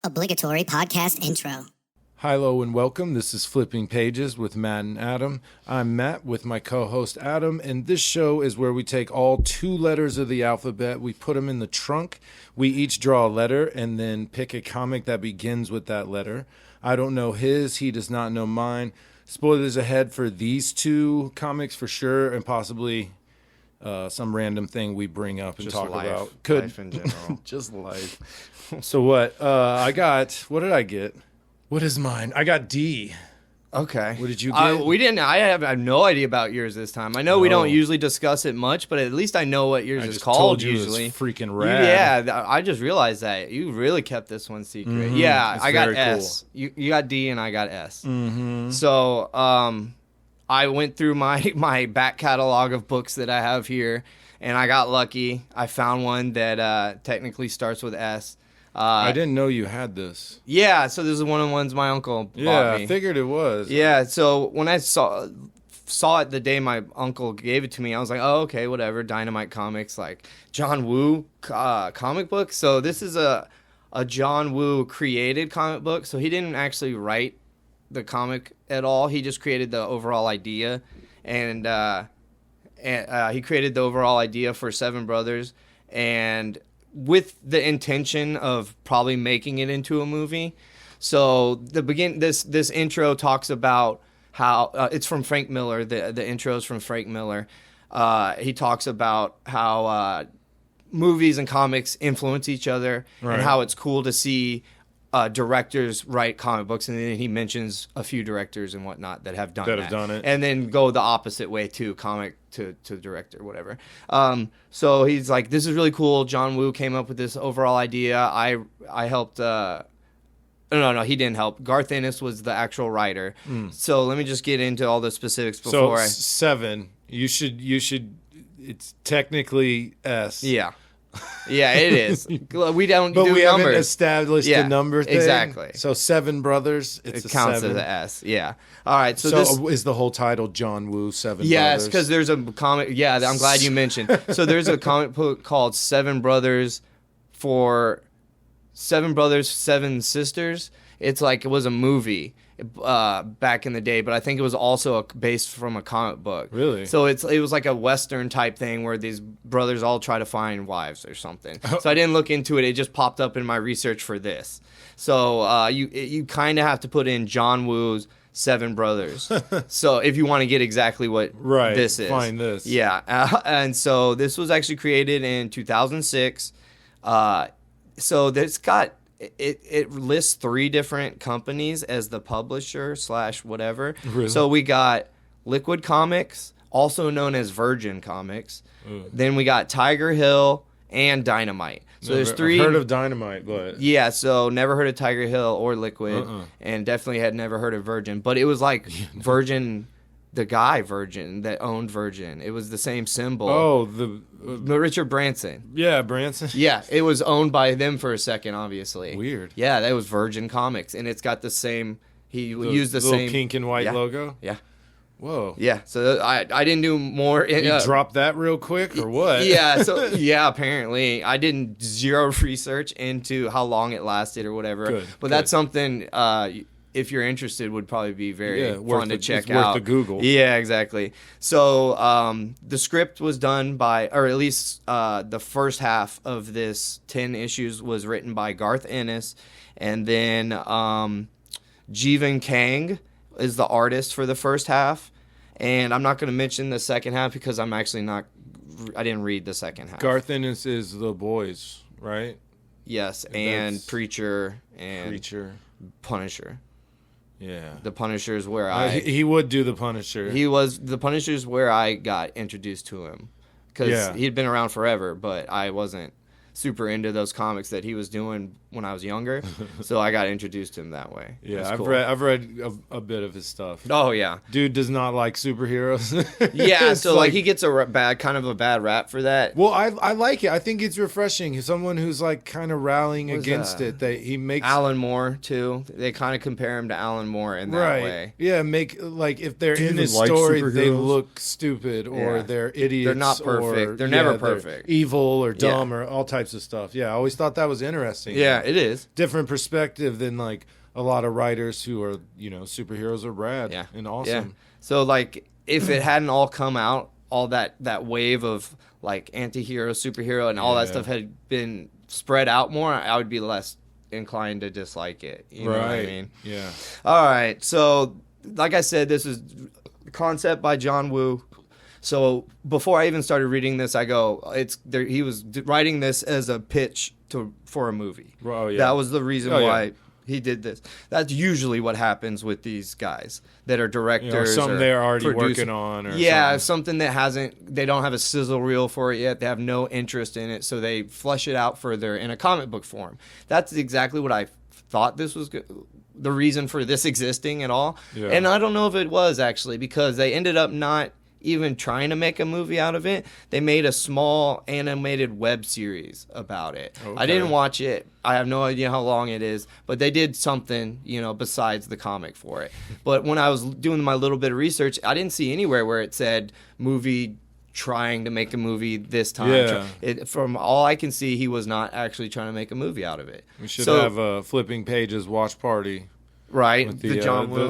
Obligatory podcast intro. Hello and welcome. This is Flipping Pages with Matt and Adam. I'm Matt with my co-host Adam, and this show is where we take all 2 letters of the alphabet, we put them in the trunk, we each draw a letter, and then pick a comic that begins with that letter. I don't know his, he does not know mine. Spoilers ahead for these 2 comics for sure, and possibly some random thing we bring up and just talk life, about. Life in general. Just life. So what what did I get? What is mine? I got D. Okay. What did you get? We didn't. I have no idea about yours this time. I know we don't usually discuss it much, but at least I know what yours is called. Told you usually, it was freaking rad. Yeah, I just realized that you really kept this one secret. Mm-hmm. Yeah, it's I got very S. Cool. You got D, and I got S. Mm-hmm. So I went through my back catalog of books that I have here, and I got lucky. I found one that technically starts with S. I didn't know you had this. Yeah, so this is one of the ones my uncle bought me. Yeah, I figured it was. Yeah, so when I saw it the day my uncle gave it to me, I was like, oh, okay, whatever, Dynamite Comics, like John Woo comic book. So this is a John Woo created comic book. So he didn't actually write the comic at all. He just created the overall idea. And he created the overall idea for Seven Brothers. And with the intention of probably making it into a movie. So this intro talks about how it's from Frank Miller. The intro is from Frank Miller. He talks about how movies and comics influence each other, right, and how it's cool to see directors write comic books, and then he mentions a few directors and whatnot that have done it, and then go the opposite way too, comic to director, whatever. So he's like, this is really cool. John Woo came up with this overall idea. I helped. No, he didn't help. Garth Ennis was the actual writer. So let me just get into all the specifics before. So 7. You should. It's technically S. Yeah. Yeah, it is. We don't but do we numbers. haven't established the number thing. Exactly. So Seven Brothers, it counts 7. as an S. Yeah. All right. So this is the whole title John Woo Seven Brothers? Yes, because there's a comic. Yeah, I'm glad you mentioned. So there's a comic book called Seven Brothers for Seven Brothers, Seven Sisters. It's like it was a movie back in the day, but I think it was also based from a comic book. Really? So it was like a Western type thing where these brothers all try to find wives or something. So I didn't look into it. It just popped up in my research for this. So you kind of have to put in John Woo's Seven Brothers. So if you want to get exactly what this is. Find this. Yeah. And so this was actually created in 2006. So there's got... It lists 3 different companies as the publisher / whatever. Really? So we got Liquid Comics, also known as Virgin Comics. Then we got Tiger Hill and Dynamite. So there's 3. I've heard of Dynamite, but yeah. So never heard of Tiger Hill or Liquid, and definitely had never heard of Virgin. But it was like Virgin. The guy Virgin that owned Virgin. It was the same symbol. Oh, the Richard Branson. Yeah, Branson. Yeah, it was owned by them for a second, obviously. Weird. Yeah, that was Virgin Comics, and it's got the same. He used the little same pink and white logo. Yeah. Whoa. Yeah. So I didn't do more. You dropped that real quick, or what? Yeah. So yeah, apparently I didn't zero research into how long it lasted or whatever. But that's something. If you're interested, would probably be very fun to check out. Worth the Google. Yeah, exactly. So the script was done by, or at least the first half of this 10 issues was written by Garth Ennis, and then Jeevan Kang is the artist for the first half, and I'm not going to mention the second half because I didn't read the second half. Garth Ennis is The Boys, right? Yes, and Preacher and Punisher. Yeah. The Punisher is where he would do the Punisher. The Punisher is where I got introduced to him. Because he'd been around forever, but I wasn't super into those comics that he was doing when I was younger. So I got introduced to him that way. Yeah, I've read a bit of his stuff. Oh yeah, dude does not like superheroes. Yeah, so like he gets a bad rap for that. Well, I like it. I think it's refreshing. He's someone who's like kind of rallying against it. That he makes Alan Moore too. They kind of compare him to Alan Moore in that way. Yeah, make like if they're in his story, they look stupid or they're idiots. They're not perfect. They're never perfect. They're evil or dumb or all types types of stuff. Yeah, I always thought that was interesting. Yeah, it is. Different perspective than like a lot of writers who are, superheroes are rad and awesome. Yeah. So like if it hadn't all come out, all that wave of like anti-hero, superhero, and all that stuff had been spread out more, I would be less inclined to dislike it. You know what I mean? Yeah. All right. So like I said, this is concept by John Woo. So before I even started reading this, I go, he was writing this as a pitch for a movie. Oh, yeah. That was the reason why he did this. That's usually what happens with these guys that are directors. Something they're already producers. working on. Or something that they don't have a sizzle reel for it yet. They have no interest in it, so they flesh it out further in a comic book form. That's exactly what I thought this was the reason for this existing at all. Yeah. And I don't know if it was actually, because they ended up not even trying to make a movie out of it. They made a small animated web series about it. Okay. I didn't watch it. I have no idea how long it is, but they did something, besides the comic for it. But when I was doing my little bit of research, I didn't see anywhere where it said movie trying to make a movie this time. Yeah. From all I can see, he was not actually trying to make a movie out of it. We should have a Flipping Pages watch party. Right, the John Woo.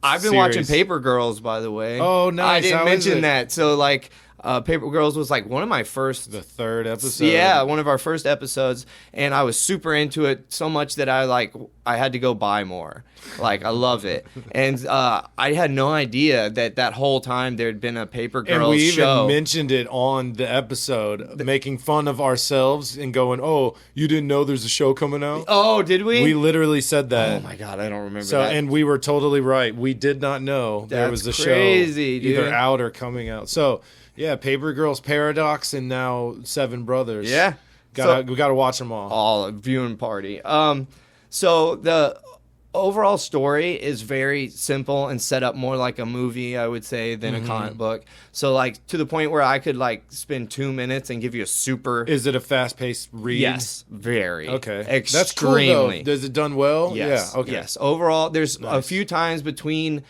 I've been watching Paper Girls, by the way. Oh, nice. I didn't mention that. So, like, Paper Girls was like one of my first. The third episode. Yeah, one of our first episodes, and I was super into it so much that I had to go buy more. Like, I love it, and I had no idea that whole time there had been a Paper Girls show. And we even mentioned it on the episode, making fun of ourselves and going, "Oh, you didn't know there's a show coming out?" Oh, did we? We literally said that. Oh my god, I don't remember. that. And we were totally right. We did not know there was a show either out or coming out. So. Yeah, Paper Girls Paradox and now Seven Brothers. Yeah. We gotta watch them all. All a viewing party. So the overall story is very simple and set up more like a movie, I would say, than a comic book. So like to the point where I could like spend 2 minutes and give you a super. Is it a fast-paced read? Yes, very. Okay, extremely. That's cool though. Is it done well? Yes. Yeah. Okay. Yes. Overall, there's a few times between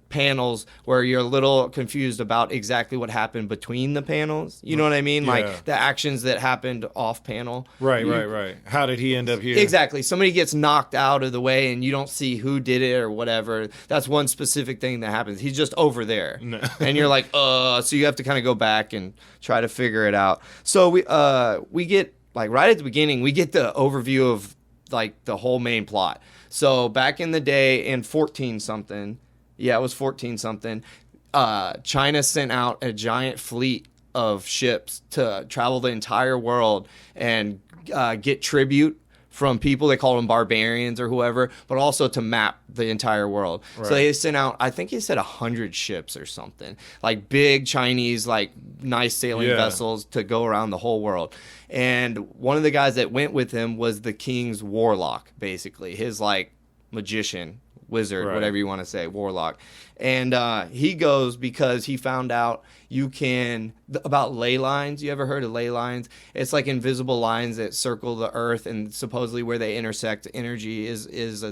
panels where you're a little confused about exactly what happened between the panels. You know what I mean? Yeah. Like the actions that happened off panel. Right. How did he end up here? Exactly. Somebody gets knocked out of the way and you don't see who did it or whatever. That's one specific thing that happens. He's just over there. No. And you're like, so you have to kind of go back and try to figure it out. So we get, like, right at the beginning, we get the overview of, like, the whole main plot. So back in the day in 14-something, yeah, it was 14-something. China sent out a giant fleet of ships to travel the entire world and get tribute from people. They call them barbarians or whoever, but also to map the entire world. Right. So they sent out, I think he said 100 ships or something, like big Chinese, like nice sailing vessels to go around the whole world. And one of the guys that went with him was the king's warlock, basically, his like magician, wizard, whatever you want to say, warlock. And he goes because he found out you can, about ley lines. You ever heard of ley lines? It's like invisible lines that circle the earth, and supposedly where they intersect, energy is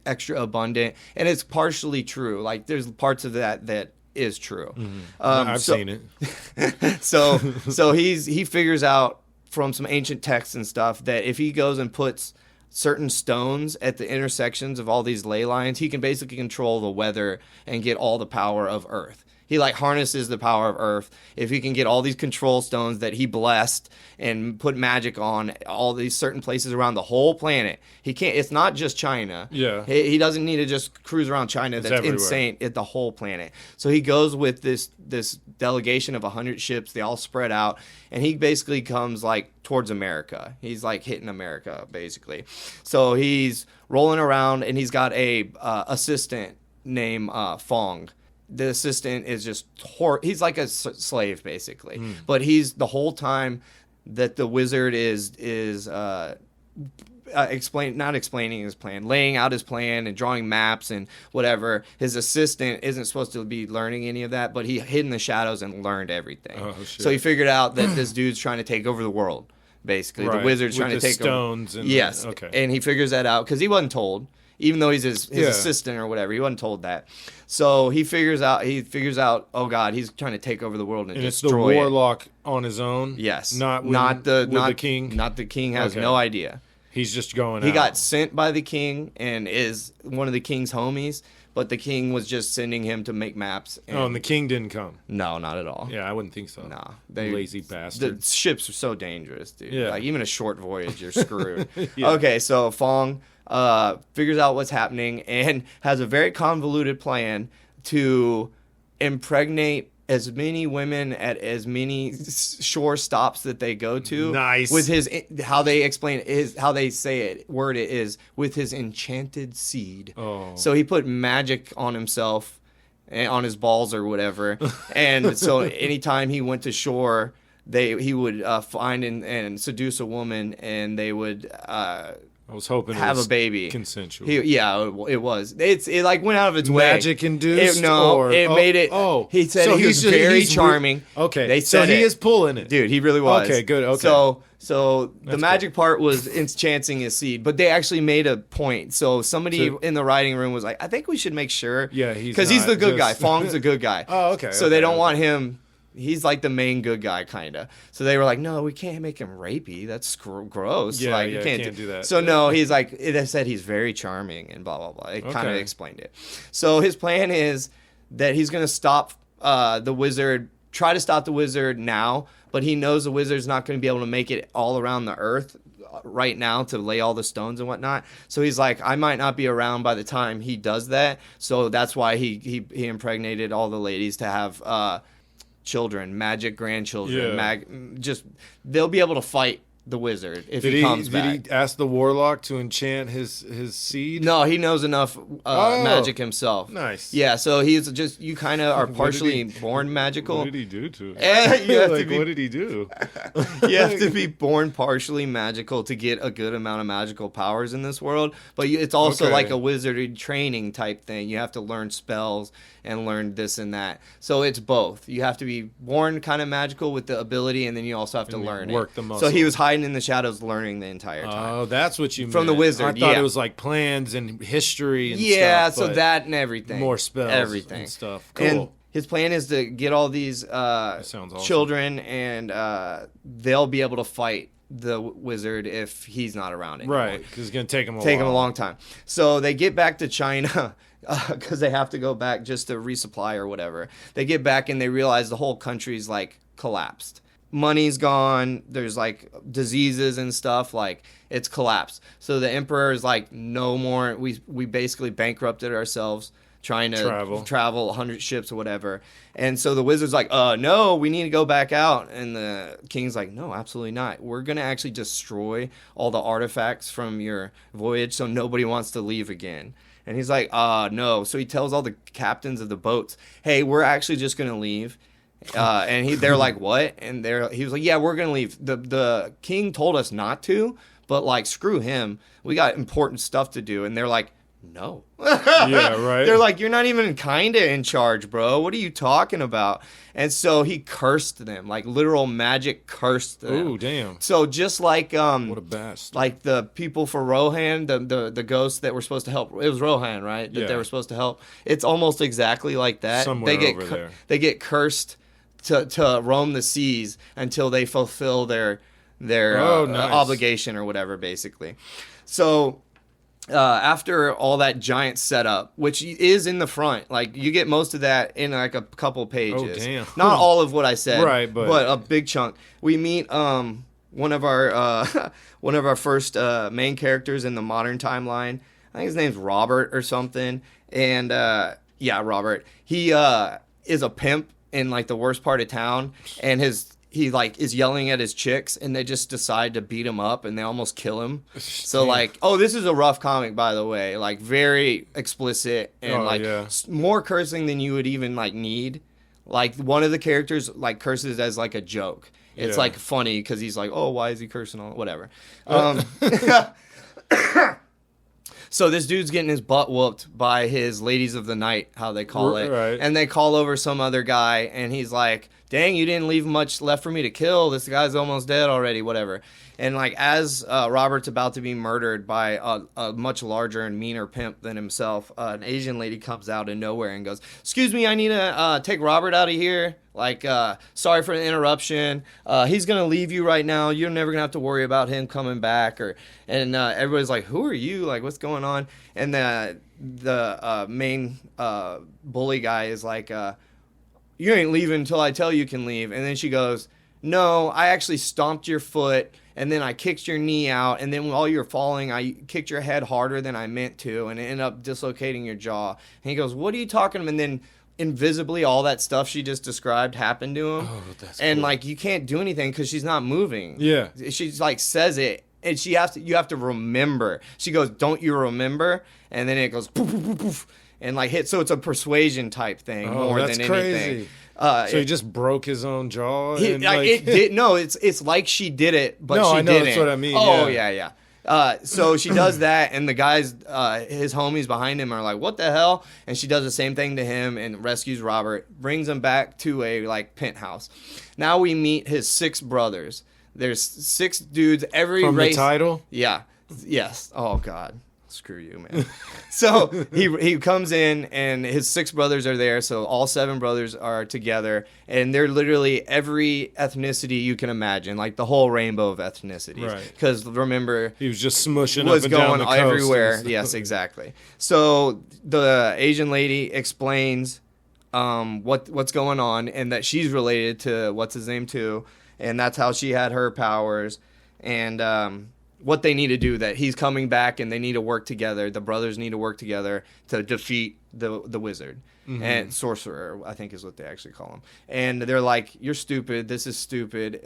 extra abundant. And it's partially true. Like there's parts of that is true. Mm-hmm. I've seen it. So he figures out from some ancient texts and stuff that if he goes and puts certain stones at the intersections of all these ley lines, he can basically control the weather and get all the power of Earth. He like harnesses the power of Earth. If he can get all these control stones that he blessed and put magic on all these certain places around the whole planet, he can't. It's not just China. Yeah, he doesn't need to just cruise around China. That's everywhere. Insane at the whole planet. So he goes with this delegation of 100 ships. They all spread out, and he basically comes like towards America. He's like hitting America basically. So he's rolling around, and he's got a assistant named Fong. The assistant is just he's like a slave basically, but he's the whole time that the wizard is not explaining his plan, laying out his plan and drawing maps and whatever. His assistant isn't supposed to be learning any of that, but he hid in the shadows and learned everything. Oh, shit. So he figured out that this dude's trying to take over the world. Basically, the wizard's trying to take stones over. And he figures that out because he wasn't told. even though he's his Yeah. assistant or whatever. He wasn't told that. So he figures out, oh God, he's trying to take over the world and it's the destroy it. warlock on his own. Yes, not the king. Not the king has Okay. no idea. He's just going. He out. got sent by the king and is one of the king's homies, but the king was just sending him to make maps. And the king didn't come. No, not at all. Yeah, I wouldn't think so. No, Lazy The bastard. ships are so dangerous, dude. Yeah. Like even a short voyage, you're screwed. Yeah. Okay, so Fong figures out what's happening and has a very convoluted plan to impregnate as many women at as many shore stops that they go to. Nice. With his, how they explain it, how they say it, word it is, with his enchanted seed. Oh. So he put magic on himself, on his balls or whatever. And so anytime he went to shore, he would find and seduce a woman, and they would I was hoping have it was a baby. consensual. It was. It like went out of its way. Magic induced. It made it. Oh, he said so he was he's very he's charming. Okay, they so said he it. is pulling it, Dude, he really was. Okay, good. Okay, So the magic part was enchanting his seed, but they actually made a point. So somebody in the writing room was like, I think we should make sure. Yeah, because he's the good guy. Fong's the good guy. Oh, okay. So they don't want him. He's like the main good guy, kind of. So they were like, no, we can't make him rapey. That's gross. Yeah, like, yeah, you can't do that. So no, he's like, they said he's very charming and blah, blah, blah. It kind of Okay. explained it. So his plan is that he's going to stop the wizard, try to stop the wizard now, but he knows the wizard's not going to be able to make it all around the earth right now to lay all the stones and whatnot. So he's like, I might not be around by the time he does that. So that's why he impregnated all the ladies to have children, magic grandchildren, Yeah. they'll be able to fight the wizard if he comes back. Did he ask the warlock to enchant his seed? No, he knows enough magic himself. Nice. Yeah, so he's just, you kind of are What partially did born magical. What did he do to it? You have to Like, be- what did he do? You have to be born partially magical to get a good amount of magical powers in this world. But it's also Okay. like a wizardry training type thing. You have to learn spells and learn this and that. So it's both. You have to be born kind of magical with the ability, and then you also have to And learn work it. the muscle. So he was hiding in the shadows learning the entire time. Oh, that's what you From the meant. wizard, I thought yeah. it was like plans and history and Yeah, stuff. so but that and everything. more spells everything. and stuff. Cool. And his plan is to get all these sounds awesome. children, and they'll be able to fight the wizard if he's not around anymore. Right, because it's going to take him a Take while. him a long time. So they get back to China because they have to go back just to resupply or whatever. They get back and they realize the whole country's like collapsed. Money's gone. There's like diseases and stuff. Like it's collapsed. So the emperor is like, no more. We basically bankrupted ourselves trying to travel 100 ships or whatever. And so the wizard's like, no, we need to go back out. And the king's like, no, absolutely not. We're going to actually destroy all the artifacts from your voyage so nobody wants to leave again. And he's like, no. So he tells all the captains of the boats, hey, we're actually just going to leave. And they're like, what? And he was like, yeah, we're going to leave. The king told us not to, but like, screw him. We got important stuff to do. And they're like, no. Yeah, right. They're like, you're not even kind of in charge, bro. What are you talking about? And so he cursed them, like literal magic cursed them. Ooh, damn. So just like What a best. like the people for Rohan, the ghosts that were supposed to help. It was Rohan, right? That Yeah. they were supposed to help. It's almost exactly like that. Somewhere they get over there. They get cursed to roam the seas until they fulfill their Nice. obligation or whatever, basically. So after all that giant setup, which is in the front, like you get most of that in like a couple pages. Oh, damn. Not all of what I said, Right, but a big chunk. We meet one of our first main characters in the modern timeline. I think his name's Robert or something. And Robert. He is a pimp in like the worst part of town, and he like is yelling at his chicks, and they just decide to beat him up, and they almost kill him. So like, this is a rough comic, by the way, like very explicit and more cursing than you would even like need. Like one of the characters like curses as like a joke. It's like funny because he's like, oh, why is he cursing? All whatever. So this dude's getting his butt whooped by his ladies of the night, how they call it. Right. And they call over some other guy, and he's like dang, you didn't leave much left for me to kill. This guy's almost dead already, whatever. And like as Robert's about to be murdered by a much larger and meaner pimp than himself, an Asian lady comes out of nowhere and goes, "Excuse me, I need to take Robert out of here. Like, sorry for the interruption. He's gonna leave you right now. You're never gonna have to worry about him coming back." And everybody's like, "Who are you? Like, what's going on?" And the main bully guy is like, "You ain't leaving until I tell you can leave." And then she goes, "No, I actually stomped your foot, and then I kicked your knee out, and then while you were falling, I kicked your head harder than I meant to, and it ended up dislocating your jaw." And he goes, "What are you talking about?" And then invisibly, all that stuff she just described happened to him. Oh, that's and cool. like you can't do anything because she's not moving. Yeah. She's like says it, and you have to remember. She goes, "Don't you remember?" And then it goes poof, poof, poof, poof, and like hit. So it's a persuasion type thing more that's than crazy. anything. So he just broke his own jaw. It's like she did it, but No, she I know, didn't. that's what I mean, Oh yeah. yeah. So she does that, and the guys, his homies behind him are like, "What the hell?" And she does the same thing to him and rescues Robert, brings him back to a like penthouse. Now we meet his 6 brothers. There's 6 dudes, every From race. the title? Yeah. Yes. Oh God. Screw you, man. So he comes in, and his 6 brothers are there. So all 7 brothers are together, and they're literally every ethnicity you can imagine, like the whole rainbow of ethnicities. Right. Because remember, He was just smushing was up and down going the coast everywhere. and stuff. Yes, exactly. So the Asian lady explains what's going on, and that she's related to what's his name too, and that's how she had her powers, and what they need to do, that he's coming back and they need to work together. The brothers need to work together to defeat the wizard. And sorcerer, I think is what they actually call him. And they're like, "You're stupid. This is stupid."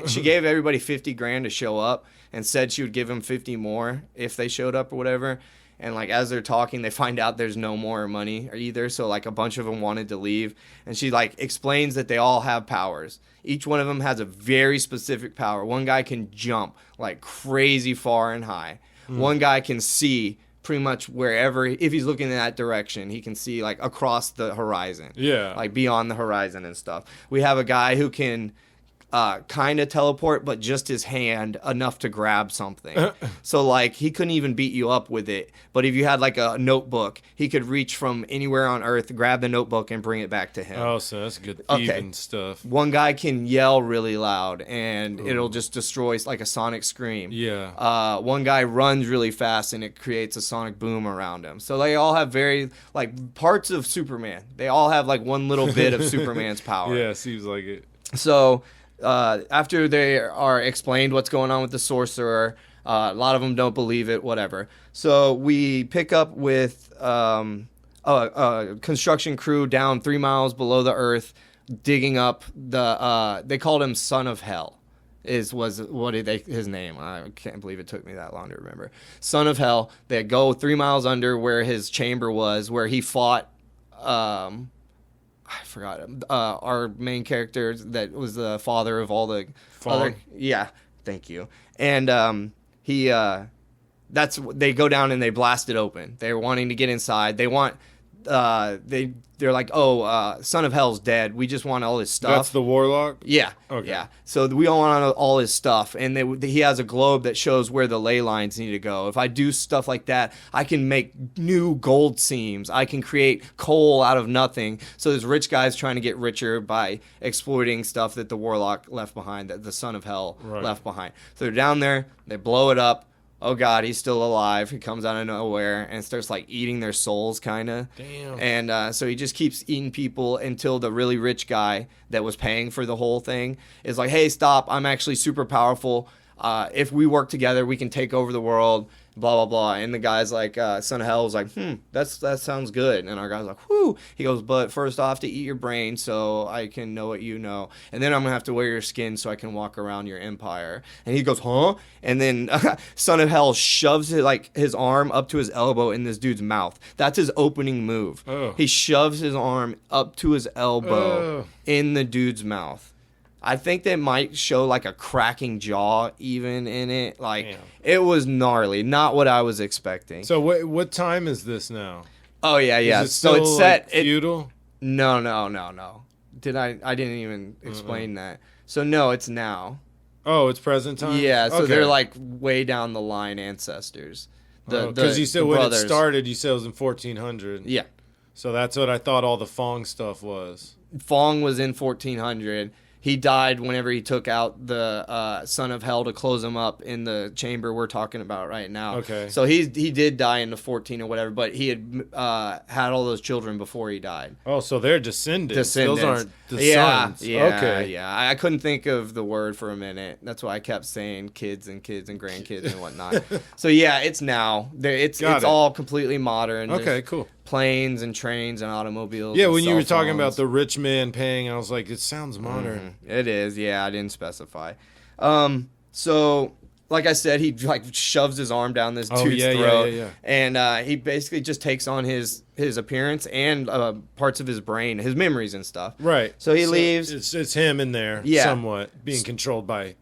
She gave everybody $50,000 to show up, and said she would give them 50 more if they showed up or whatever. And like as they're talking, they find out there's no more money either. So like a bunch of them wanted to leave, and she like explains that they all have powers. Each one of them has a very specific power. One guy can jump like crazy far and high. One guy can see pretty much wherever, if he's looking in that direction, he can see like across the horizon. Yeah. Like beyond the horizon and stuff. We have a guy who can kind of teleport, but just his hand enough to grab something. So like he couldn't even beat you up with it, but if you had like a notebook, he could reach from anywhere on earth, grab the notebook, and bring it back to him. Oh, so that's good Okay. thieving stuff. One guy can yell really loud, and it'll just destroy like a sonic scream. Yeah. One guy runs really fast, and it creates a sonic boom around him. So they all have very like parts of Superman. They all have like one little bit of Superman's power. Yeah, seems like it. So after they are explained what's going on with the sorcerer, a lot of them don't believe it, whatever. So we pick up with a construction crew down 3 miles below the earth, digging up they called him Son of Hell. His name. I can't believe it took me that long to remember. Son of Hell. They go 3 miles under where his chamber was, where he fought I forgot our main character that was the father of all the other. Yeah, thank you. And they go down and they blast it open. They're wanting to get inside. They want they're like, Son of Hell's dead. We just want all his stuff. That's the warlock? Yeah. Okay. Yeah. So we all want all his stuff, and he has a globe that shows where the ley lines need to go. If I do stuff like that, I can make new gold seams. I can create coal out of nothing. So there's rich guys trying to get richer by exploiting stuff that the warlock left behind, that the Son of Hell left behind. So they're down there. They blow it up. Oh God, he's still alive. He comes out of nowhere and starts like eating their souls, kind of. Damn. And so he just keeps eating people until the really rich guy that was paying for the whole thing is like, "Hey, stop! I'm actually super powerful. If we work together, we can take over the world." Blah blah blah. And the guy's like, Son of Hell was like, that sounds good. And our guy's like, whoo. He goes, "But first I have to eat your brain so I can know what you know, and then I'm gonna have to wear your skin so I can walk around your empire." And he goes, "Huh?" And then Son of Hell shoves his arm up to his elbow in this dude's mouth. That's his opening move. Oh. He shoves his arm up to his elbow in the dude's mouth. I think they might show like a cracking jaw even in it. Like, Damn. It was gnarly. Not what I was expecting. So what time is this now? Oh yeah. Is it So still, it's set. like, feudal? No. I didn't even explain that. So no, it's now. Oh, it's present time? Yeah, so okay. they're like way down the line ancestors. Because you said the when brothers. it started, you said it was in 1400. Yeah. So that's what I thought all the Fong stuff was. Fong was in 1400. He died whenever he took out the son of hell to close him up in the chamber we're talking about right now. Okay. So he did die in the 14 or whatever, but he had had all those children before he died. Oh, so they're descendants. Those aren't the sons. Yeah, okay. Yeah. I couldn't think of the word for a minute. That's why I kept saying kids and grandkids and whatnot. So yeah, it's now. It's all completely modern. Okay, There's cool. Planes and trains and automobiles. Yeah, and when you were cell talking about phones. the rich man paying, I was like, it sounds modern. It is, yeah. I didn't specify. So, like I said, he like shoves his arm down this dude's throat, and he basically just takes on his appearance and parts of his brain, his memories and stuff. Right. So he leaves. It's him in there, somewhat being controlled by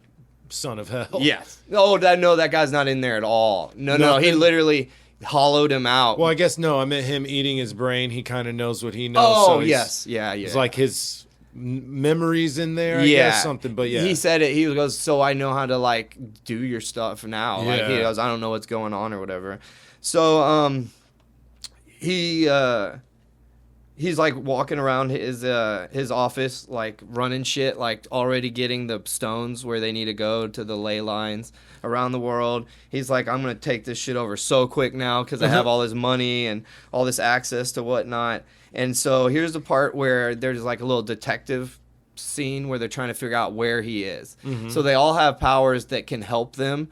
son of hell. Yes. Oh, that guy's not in there at all. No. He literally hollowed him out. Well, I guess no. I meant him eating his brain. He kind of knows what he knows. Oh, so yes. Yeah. It's like his memories in there, I guess, something. But yeah. He said it. He goes, so I know how to, like, do your stuff now. Yeah. Like, he goes, I don't know what's going on or whatever. So, he's like walking around his office, like running shit, like already getting the stones where they need to go to the ley lines around the world. He's like, I'm gonna take this shit over so quick now because I have all this money and all this access to whatnot. And so here's the part where there's like a little detective scene where they're trying to figure out where he is. So they all have powers that can help them,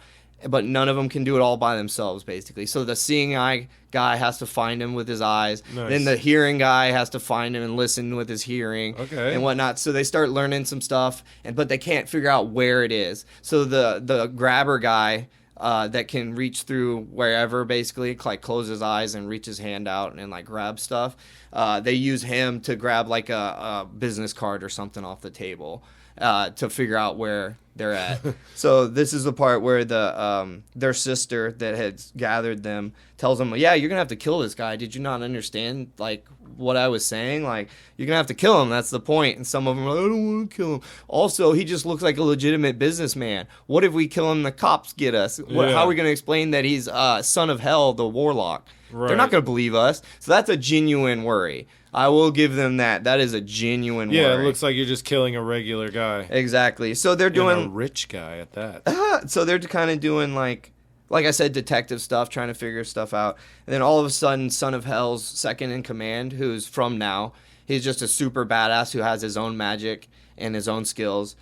but none of them can do it all by themselves, basically. So the seeing eye guy has to find him with his eyes. Nice. Then the hearing guy has to find him and listen with his hearing and whatnot. So they start learning some stuff, but they can't figure out where it is. So the grabber guy that can reach through wherever, basically, like close his eyes and reach his hand out and like grab stuff. They use him to grab like a business card or something off the table to figure out where they're at. So this is the part where their sister that had gathered them tells them, yeah, you're gonna have to kill this guy. Did you not understand like what I was saying? Like, you're gonna have to kill him. That's the point. And some of them are like, I don't want to kill him. Also, he just looks like a legitimate businessman. What if we kill him, the cops get us? How are we gonna explain that he's son of hell, the warlock? Right. They're not gonna believe us. So that's a genuine worry. I will give them that. That is a genuine worry. Yeah, it looks like you're just killing a regular guy. Exactly. So they're doing a rich guy at that. So they're kind of doing like I said, detective stuff, trying to figure stuff out. And then all of a sudden, Son of Hell's second in command, who's from now, he's just a super badass who has his own magic and his own skills.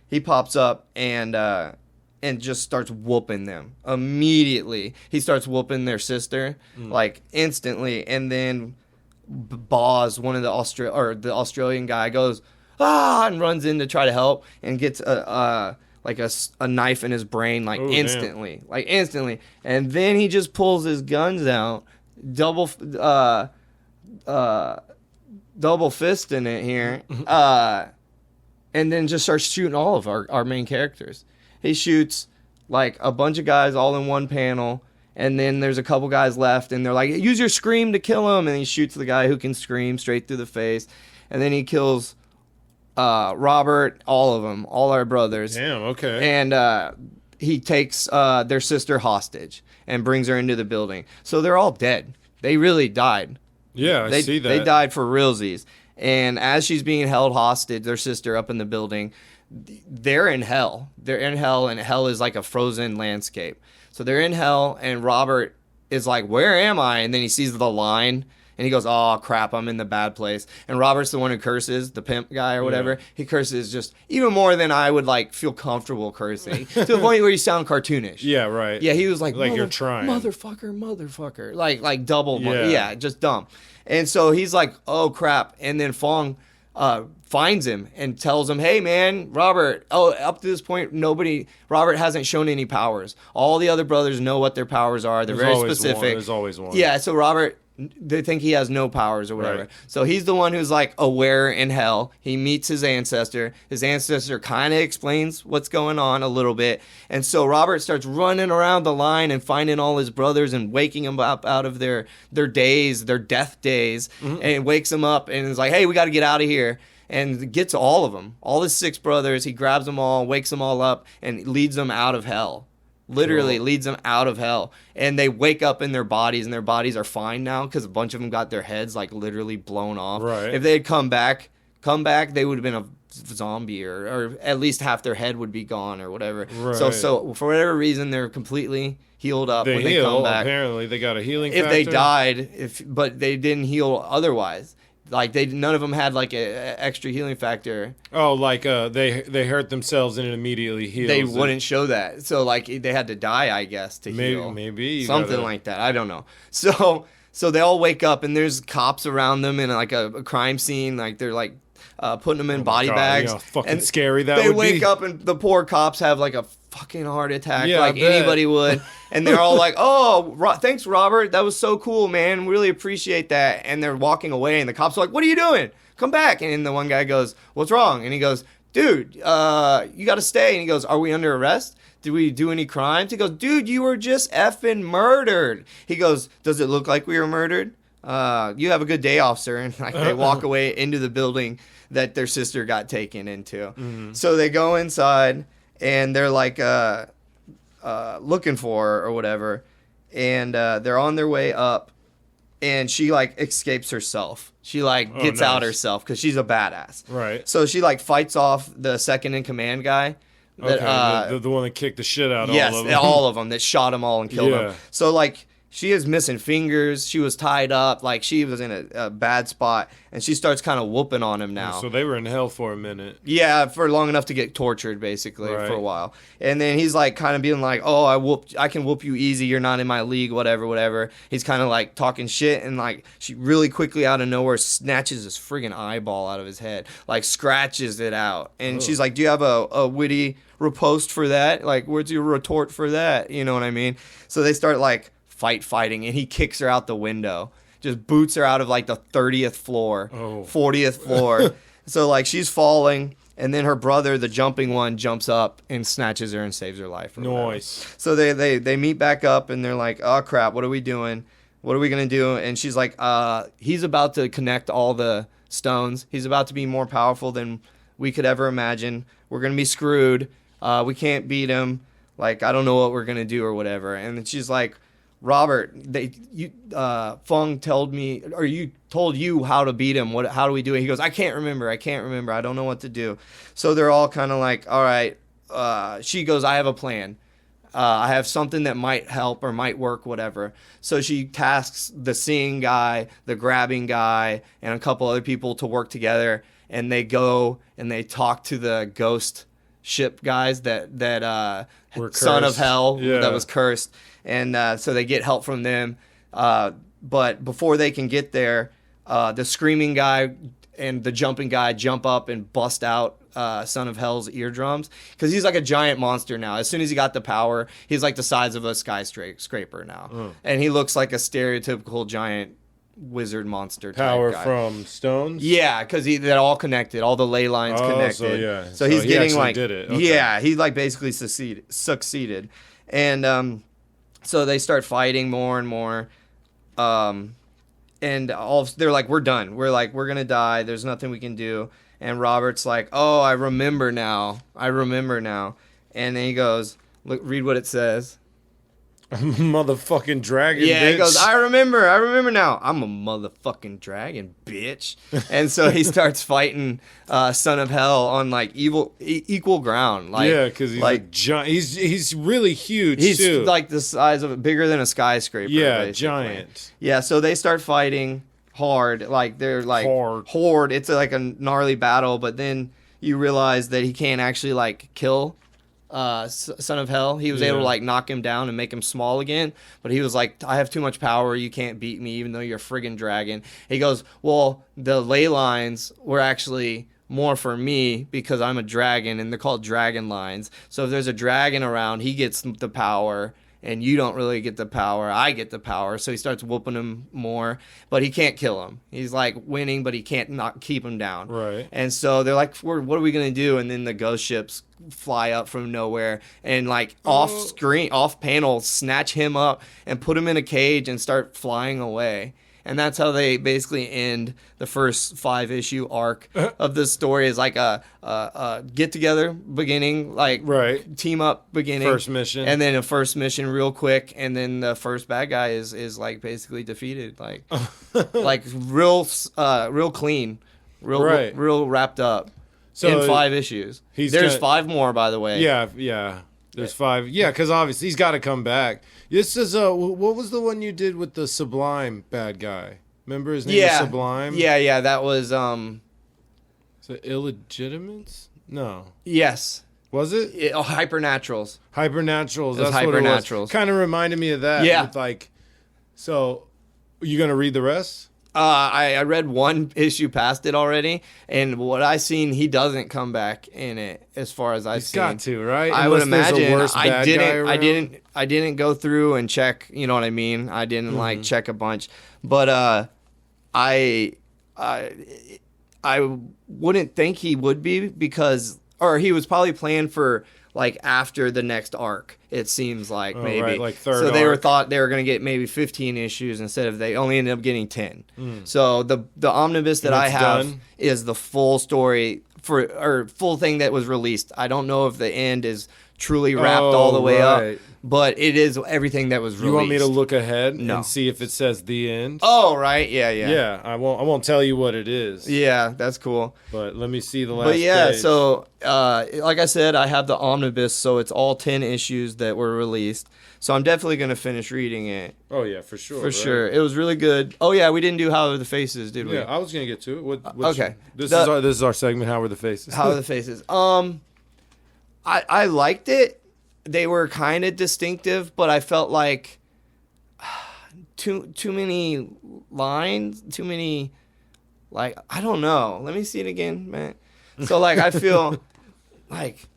He pops up and just starts whooping them immediately. He starts whooping their sister like instantly, and then Boz, one of the Australian guy, goes and runs in to try to help and gets a knife in his brain instantly, and then he just pulls his guns out, double fisting it here, and then just starts shooting all of our main characters. He shoots like a bunch of guys all in one panel. And then there's a couple guys left, and they're like, use your scream to kill him. And he shoots the guy who can scream straight through the face. And then he kills Robert, all of them, all our brothers. Damn, okay. And he takes their sister hostage and brings her into the building. So they're all dead. They really died. Yeah, I see that. They died for realsies. And as she's being held hostage, their sister up in the building, they're in hell. They're in hell, and hell is like a frozen landscape. So they're in hell, and Robert is like, where am I? And then he sees the line, and he goes, oh, crap, I'm in the bad place. And Robert's the one who curses, the pimp guy or whatever. Yeah. He curses just even more than I would, like, feel comfortable cursing, to the point where you sound cartoonish. Yeah, right. Yeah, he was like you're trying. Motherfucker. Like double. Yeah, just dumb. And so he's like, oh, crap. And then Fong finds him and tells him, hey, man, Robert, up to this point, Robert hasn't shown any powers. All the other brothers know what their powers are. They're very specific. There's always one. Yeah, so Robert, they think he has no powers or whatever. Right. So he's the one who's like aware in hell. He meets his ancestor. His ancestor kind of explains what's going on a little bit. And so Robert starts running around the line and finding all his brothers and waking them up out of their days, their death days, and wakes them up and is like, hey, we got to get out of here. and gets all of them, all his 6 brothers. He grabs them all, wakes them all up, and leads them out of hell. Literally leads them out of hell. And they wake up in their bodies, and their bodies are fine now because a bunch of them got their heads like literally blown off. Right. If they had come back, they would have been a zombie, or at least half their head would be gone or whatever. Right. So for whatever reason, they're completely healed up when they come back. Apparently, they got a healing if factor. they died, but they didn't heal otherwise. Like none of them had like a extra healing factor. Oh, like they hurt themselves and it immediately heals. They wouldn't show that. So like they had to die, I guess, to heal. Maybe something like that. I don't know. So they all wake up and there's cops around them in like a crime scene. Like they're like putting them in body bags. Yeah, fucking and scary that they would be. wake up and the poor cops have like a fucking heart attack, Yeah, like I bet. anybody would. And they're all like, "Oh, thanks, Robert. That was so cool, man. Really appreciate that." And they're walking away, and the cops are like, "What are you doing? Come back!" And the one guy goes, "What's wrong?" And he goes, "Dude, you got to stay." And he goes, "Are we under arrest? Did we do any crimes?" He goes, "Dude, you were just effing murdered." He goes, "Does it look like we were murdered? You have a good day, officer." And like they walk away into the building that their sister got taken into. Mm-hmm. So they go inside, and they're like looking for her or whatever, and they're on their way up, and she like escapes herself. She like gets out herself because she's a badass. Right. So she like fights off the second in command guy. That, Okay, the one that kicked the shit out of yes, all of them. all of them that shot them all and killed them. So like she is missing fingers. She was tied up. Like she was in a bad spot, and she starts kind of whooping on him now. So they were in hell for a minute. Yeah, for long enough to get tortured, basically, for a while. And then he's like kind of being like, "Oh, I can whoop you easy. You're not in my league, whatever." He's kind of like talking shit, and like she really quickly out of nowhere snatches his friggin' eyeball out of his head, like scratches it out. And she's like, "Do you have a witty riposte for that? Like, where's your retort for that?" You know what I mean? So they start like fighting, and he kicks her out the window, just boots her out of like the 30th floor, 40th floor. So like she's falling, and then her brother, the jumping one, jumps up and snatches her and saves her life. Nice. So they meet back up, and they're like, "Oh crap, what are we doing? What are we gonna do?" And she's like, he's about to connect all the stones. He's about to be more powerful than we could ever imagine. We're gonna be screwed. We can't beat him. Like, I don't know what we're gonna do or whatever. And then she's like, "Robert, Fung told me, or you told you how to beat him. How do we do it?" He goes, I can't remember. I don't know what to do." So they're all kind of like, "All right." She goes, "I have a plan. I have something that might help or might work, whatever." So she tasks the seeing guy, the grabbing guy, and a couple other people to work together. And they go and they talk to the ghost ship guys that Were son of cursed. hell Yeah. that was cursed. And so they get help from them. But before they can get there, the screaming guy and the jumping guy jump up and bust out Son of Hell's eardrums. Because he's like a giant monster now. As soon as he got the power, he's like the size of a skyscraper now. And he looks like a stereotypical giant wizard monster type Power guy. from stones? Yeah, because they're all connected. All the ley lines connected. So he's he getting actually like... did it. Okay. Yeah, he like basically succeeded. And so they start fighting more and more. And they're like, "We're done. We're going to die. There's nothing we can do." And Robert's like, "Oh, I remember now. And then he goes, "Look, read what it says." Motherfucking dragon, Yeah, bitch. he goes, I remember now. I'm a motherfucking dragon, bitch." And so he starts fighting Son of Hell on like equal ground. Like, yeah, because he's like giant. He's really huge, he's too. like the size of bigger than a skyscraper. Yeah, basically. giant. Yeah, so they start fighting hard. Like they're like horde. It's like a gnarly battle, but then you realize that he can't actually like kill Son of Hell. He was able to like knock him down and make him small again, but he was like, "I have too much power. You can't beat me, even though you're a friggin' dragon." He goes, "Well, the ley lines were actually more for me because I'm a dragon, and they're called dragon lines. So if there's a dragon around, he gets the power, and you don't really get the power. I get the power." So he starts whooping him more, but he can't kill him. He's like winning, but he can't not keep him down. Right. And so they're like, "What are we gonna do?" And then the ghost ships fly up from nowhere and like off panel snatch him up and put him in a cage and start flying away. and that's how they basically end the first 5-issue arc of this story. Is like a get together beginning, like team up beginning, first mission, and then a first mission real quick, and then the first bad guy is like basically defeated, like like real clean, real wrapped up. So in 5 issues. There's 5 more, by the way. Yeah. There's 5. Yeah, because obviously he's got to come back. This is what was the one you did with the Sublime bad guy? Remember his name was Sublime? Yeah. That was Is it Illegitimates? No. Yes. Was it? Hypernaturals. Hypernaturals. That's Hypernaturals. What it was. Kind of reminded me of that. Yeah. With like, so, you gonna read the rest? I read 1 issue past it already, and what I seen, he doesn't come back in it as far as I've seen. He's got to, right? I would imagine. I didn't go through and check. You know what I mean? I didn't like check a bunch, but I wouldn't think he would be or he was probably planned for like after the next arc. It seems like maybe right, like third. So they thought they were going to get maybe 15 issues instead of they only ended up getting 10. So the omnibus that I have is the full story or full thing that was released. I don't know if the end is truly wrapped all the way up, but it is everything that was released. You want me to look ahead and see if it says the end? Oh, right. Yeah. Yeah, I won't tell you what it is. Yeah, that's cool. But let me see the last page. So like I said, I have the omnibus, so it's all 10 issues that were released. So I'm definitely going to finish reading it. Oh, yeah, for sure. For sure. It was really good. Oh, yeah, we didn't do How Are the Faces, did we? Yeah, I was going to get to it. Okay. This is our segment, How Are the Faces? How Are the Faces? I liked it. They were kind of distinctive, but I felt like too many lines, too many, like, I don't know. Let me see it again, man. So, like, I feel like,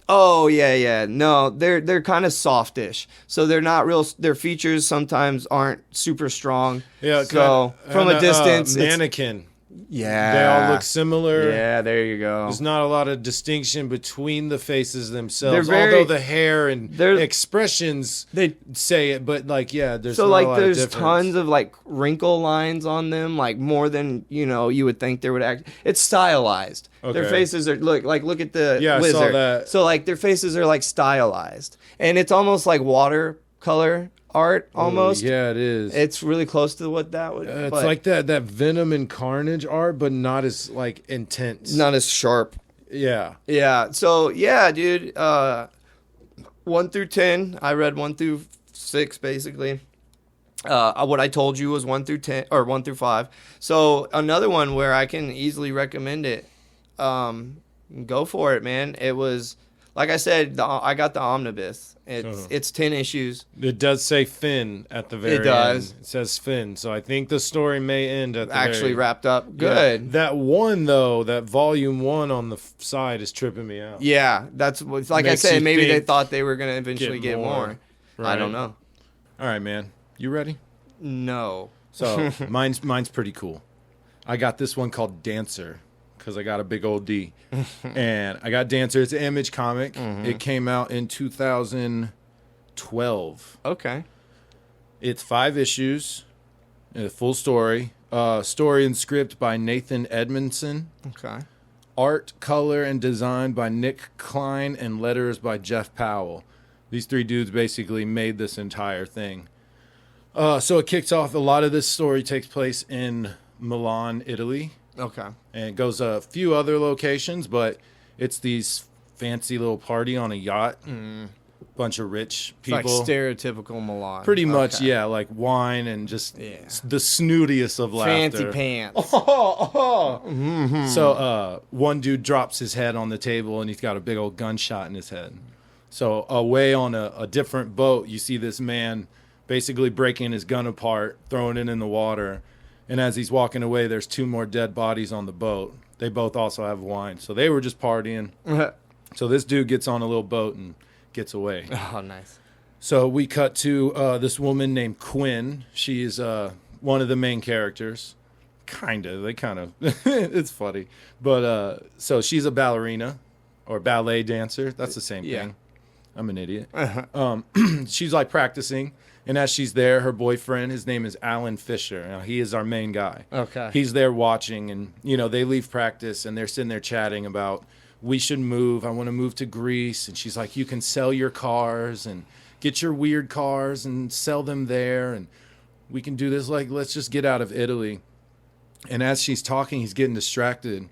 oh, yeah. No, they're kind of softish. So they're not real, their features sometimes aren't super strong. Yeah. So from a distance. Mannequin. Yeah. They all look similar. Yeah, there you go. There's not a lot of distinction between the faces themselves, although the hair and expressions say it, but like, yeah, there's not a lot of difference. There's tons of like wrinkle lines on them, like more than, you would think there would act. It's stylized. Okay. Their faces are look at the lizard. I saw that. So like their faces are like stylized. And it's almost like watercolor art almost. Ooh, yeah, it is. It's really close to what that would it's like that Venom and Carnage art, but not as like intense. Not as sharp. Yeah. Yeah. So yeah, dude. 1 through 10. I read 1 through 6 basically. What I told you was 1 through 10 or 1 through 5. So another one where I can easily recommend it. Go for it, man. It was like I said, I got the omnibus. It's 10 issues. It does say Finn at the very end. It does. It says Finn, so I think the story may end at the actually wrapped up. Good. Yeah. That one though, that volume 1 on the side is tripping me out. Yeah, that's like I said. Maybe they thought they were gonna eventually get more. Right. I don't know. All right, man. You ready? No. So mine's pretty cool. I got this one called Dancer. Because I got a big old D. And I got Dancer. It's an Image comic. Mm-hmm. It came out in 2012. Okay. It's 5 issues. A full story. Story and script by Nathan Edmondson. Okay. Art, color, and design by Nick Klein. And letters by Jeff Powell. These 3 dudes basically made this entire thing. So it kicks off. A lot of this story takes place in Milan, Italy. Okay. And it goes a few other locations, but it's these fancy little party on a yacht. Bunch of rich people. It's like stereotypical Milan. Pretty much, yeah. Like wine and just the snootiest of laughter. Fancy pants. Mm-hmm. So one dude drops his head on the table and he's got a big old gunshot in his head. So away on a different boat, you see this man basically breaking his gun apart, throwing it in the water. And as he's walking away, there's 2 more dead bodies on the boat. They both also have wine. So they were just partying. So this dude gets on a little boat and gets away. Oh, nice. So we cut to this woman named Quinn. She's one of the main characters. It's funny. But so she's a ballerina or ballet dancer. That's the same thing. I'm an idiot. She's like practicing. And as she's there, her boyfriend, his name is Alan Fisher. Now, he is our main guy. Okay. He's there watching, and, they leave practice, and they're sitting there chatting about, we should move. I want to move to Greece. And she's like, you can sell your cars and get your weird cars and sell them there. And we can do this. Like, let's just get out of Italy. And as she's talking, he's getting distracted.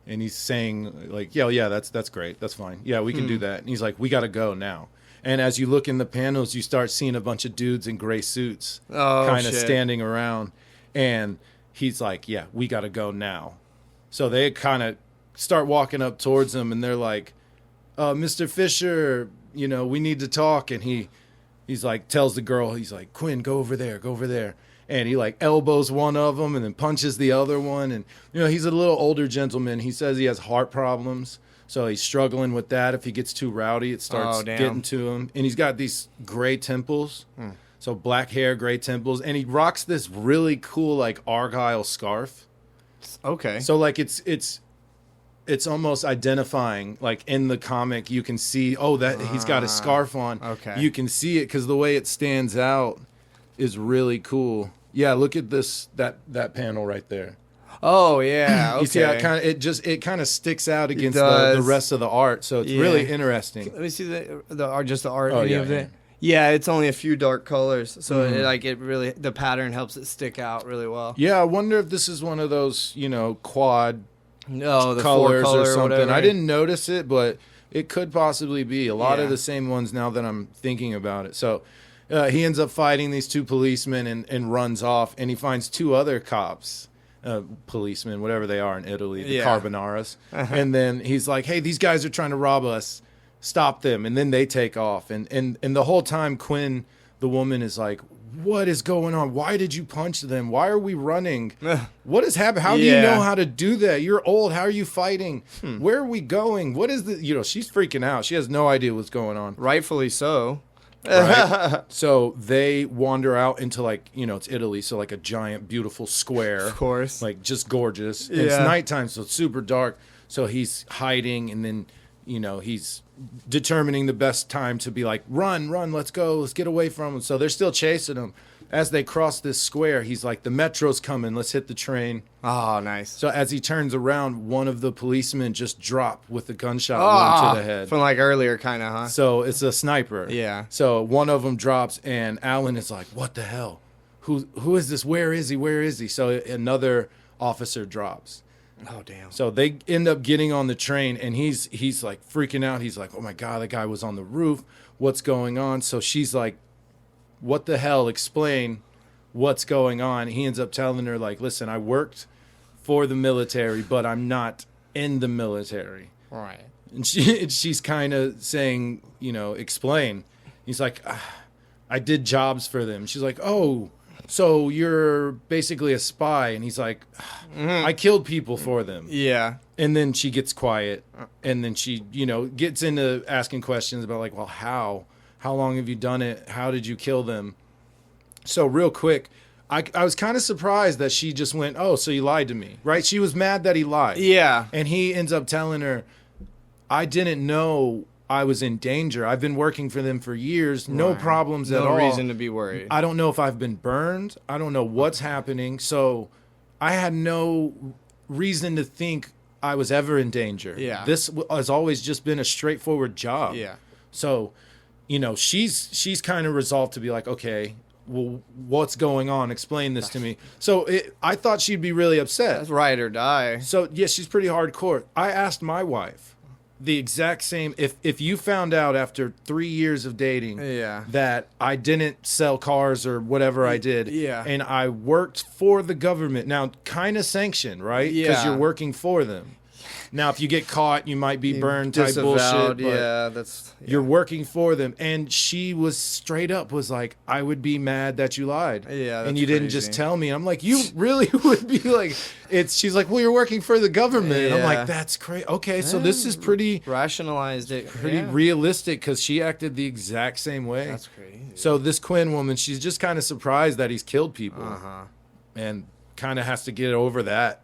And he's saying, like, yeah, that's great. That's fine. Yeah, we can do that. And he's like, we got to go now. And as you look in the panels, you start seeing a bunch of dudes in gray suits kind of standing around. And he's like, yeah, we got to go now. So they kind of start walking up towards him, and they're like, Mr. Fisher, we need to talk. And he's like, tells the girl, he's like, Quinn, go over there. And he like elbows one of them and then punches the other one. And, he's a little older gentleman. He says he has heart problems. So he's struggling with that. If he gets too rowdy, it starts getting to him. And he's got these gray temples. So black hair, gray temples. And he rocks this really cool, like, Argyle scarf. Okay. So, like, it's almost identifying. Like, in the comic, you can see, that he's got a scarf on. Okay. You can see it because the way it stands out is really cool. Yeah, look at that panel right there. Oh yeah, okay. You see how it kind of sticks out against the rest of the art, so it's really interesting. Let me see the art, just the art. Oh, of it. Yeah, it's only a few dark colors, so it really, the pattern helps it stick out really well. Yeah, I wonder if this is one of those quad the colors or something. Whatever. I didn't notice it, but it could possibly be a lot of the same ones now that I'm thinking about it. So he ends up fighting these two policemen and runs off, and he finds two other cops. Policemen, whatever they are in Italy, the Carbonaras. And then he's like, hey, these guys are trying to rob us. Stop them. And then they take off. And the whole time, Quinn, the woman, is like, what is going on? Why did you punch them? Why are we running? What has happened? How do you know how to do that? You're old. How are you fighting? Where are we going? What is the, she's freaking out. She has no idea what's going on. Rightfully so. Right? So they wander out into, like, it's Italy, so like a giant, beautiful square. Of course. Like, just gorgeous. And it's nighttime, so it's super dark. So he's hiding, and then, he's determining the best time to be like, run, let's go, let's get away from him. So they're still chasing him. As they cross this square, he's like, the metro's coming, let's hit the train. Oh, nice. So as he turns around, one of the policemen just dropped with a gunshot wound to the head. From like earlier, kind of, huh? So it's a sniper. Yeah. So one of them drops, and Alan is like, what the hell? Who is this? Where is he? So another officer drops. Oh, damn. So they end up getting on the train, and he's like freaking out. He's like, oh my God, that guy was on the roof. What's going on? So she's like, what the hell? Explain what's going on. He ends up telling her, like, listen, I worked for the military, but I'm not in the military. Right. And she's kind of saying, explain. He's like, I did jobs for them. She's like, oh, so you're basically a spy. And he's like, I killed people for them. Yeah. And then she gets quiet, and then she, gets into asking questions about, like, well, how long have you done it? How did you kill them? So real quick, I was kind of surprised that she just went, oh, so you lied to me, right? She was mad that he lied. Yeah. And he ends up telling her, I didn't know I was in danger. I've been working for them for years. No problems at all. No reason to be worried. I don't know if I've been burned. I don't know what's happening. So I had no reason to think I was ever in danger. Yeah. This has always just been a straightforward job. Yeah. So, she's kind of resolved to be like, okay, well, what's going on? Explain this to me. So I thought she'd be really upset. That's ride or die. So, yeah, she's pretty hardcore. I asked my wife the exact same. If you found out after 3 years of dating that I didn't sell cars or whatever I did, and I worked for the government, now kind of sanctioned, right? Because you're working for them. Now, if you get caught, you might be burned type bullshit. But you're working for them. And she was straight up was like, I would be mad that you lied. Yeah, that's and you didn't crazy. just tell me. I'm like, you really would be like, she's like, well, you're working for the government. And I'm like, that's crazy. Okay, so this is pretty rationalized it. Pretty realistic, because she acted the exact same way. That's crazy. So this Quinn woman, she's just kind of surprised that he's killed people. Uh-huh. And kind of has to get over that.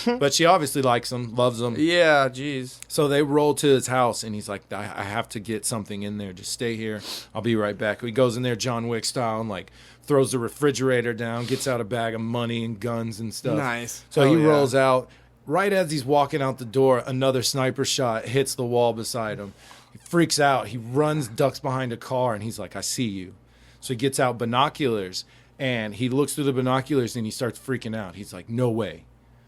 But she obviously likes him, loves him. Yeah, jeez. So they roll to his house, and he's like, I have to get something in there. Just stay here. I'll be right back. He goes in there John Wick style and, like, throws the refrigerator down, gets out a bag of money and guns and stuff. Nice. So Hell he yeah. rolls out. Right as he's walking out the door, another sniper shot hits the wall beside him. He freaks out. He runs, ducks behind a car, and he's like, I see you. So he gets out binoculars, and he looks through the binoculars, and he starts freaking out. He's like, no way.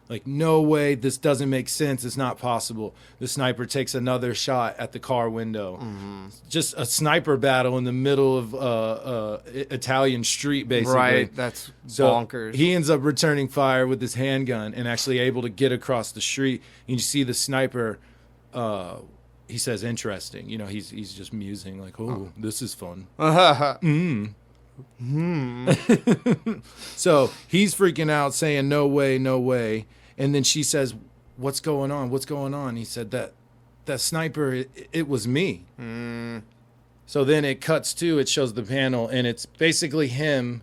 Like, no way. This doesn't make sense. It's not possible. The sniper takes another shot at the car window. Just a sniper battle in the middle of Italian street, basically. Right. That's So bonkers. he ends up returning fire with his handgun and actually able to get across the street. And you see the sniper, he says, interesting. You know, he's just musing like, oh, this is fun. So he's freaking out, saying, no way, no way. And then she says, what's going on? What's going on? He said, that sniper, it was me. So then it cuts to, it shows the panel, and it's basically him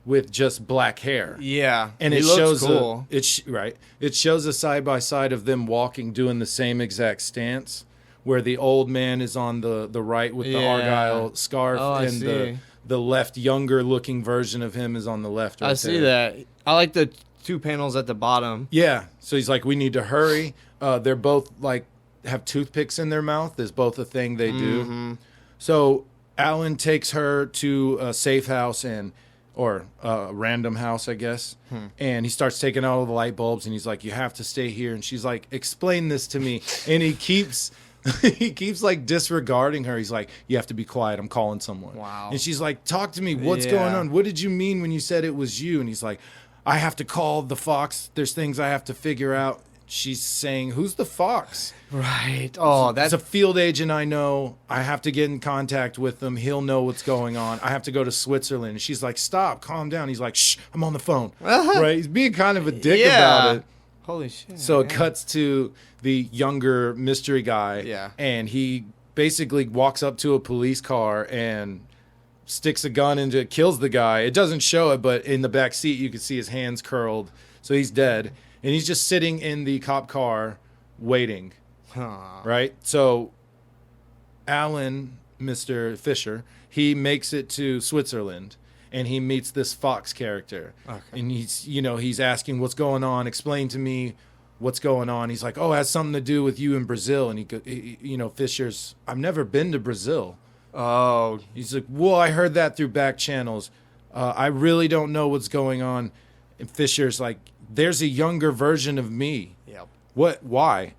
with just black hair. Yeah. And he it looks shows cool. It shows a side by side of them walking, doing the same exact stance, where the old man is on the right with the Yeah. Argyle scarf, Oh, I and see. the left younger looking version of him is on the left. Right I see there. that. I like the 2 panels at the bottom. Yeah. So he's like, we need to hurry. They're both like have toothpicks in their mouth. There's both a thing they do. So Alan takes her to a safe house or a random house, I guess. And he starts taking out all the light bulbs, and he's like, you have to stay here. And she's like, explain this to me. And he keeps like disregarding her. He's like, you have to be quiet. I'm calling someone. Wow. And she's like, talk to me. What's Yeah. going on? What did you mean when you said it was you? And he's like, I have to call the Fox. There's things I have to figure out. She's saying, who's the Fox? Right. Oh, That's that's a field agent I know. I have to get in contact with him. He'll know what's going on. I have to go to Switzerland. And she's like, stop, calm down. He's like, shh, I'm on the phone. Right? He's being kind of a dick about it. Holy shit. So it yeah. cuts to the younger mystery guy. Yeah. And he basically walks up to a police car and sticks a gun into it, kills the guy. It doesn't show it, but in the back seat you can see his hands curled. So he's dead. And he's just sitting in the cop car waiting. Right? So Alan, Mr. Fisher, he makes it to Switzerland, and he meets this Fox character. Okay. And he's asking, what's going on? Explain to me what's going on. He's like, oh, it has something to do with you in Brazil. And Fisher's, I've never been to Brazil. Oh. He's like, well, I heard that through back channels. I really don't know what's going on. And Fisher's like, there's a younger version of me. Yep. What? Why?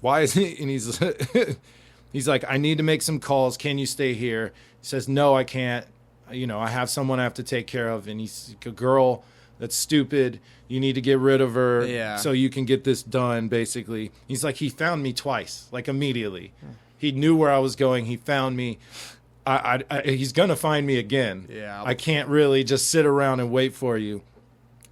Why is he? And he's like, I need to make some calls. Can you stay here? He says, no, I can't. I have someone I have to take care of. And he's a girl that's stupid. You need to get rid of her. Yeah. So you can get this done, basically. He's like, he found me twice, like immediately. He knew where I was going. He found me. He's going to find me again. Yeah. I can't really just sit around and wait for you.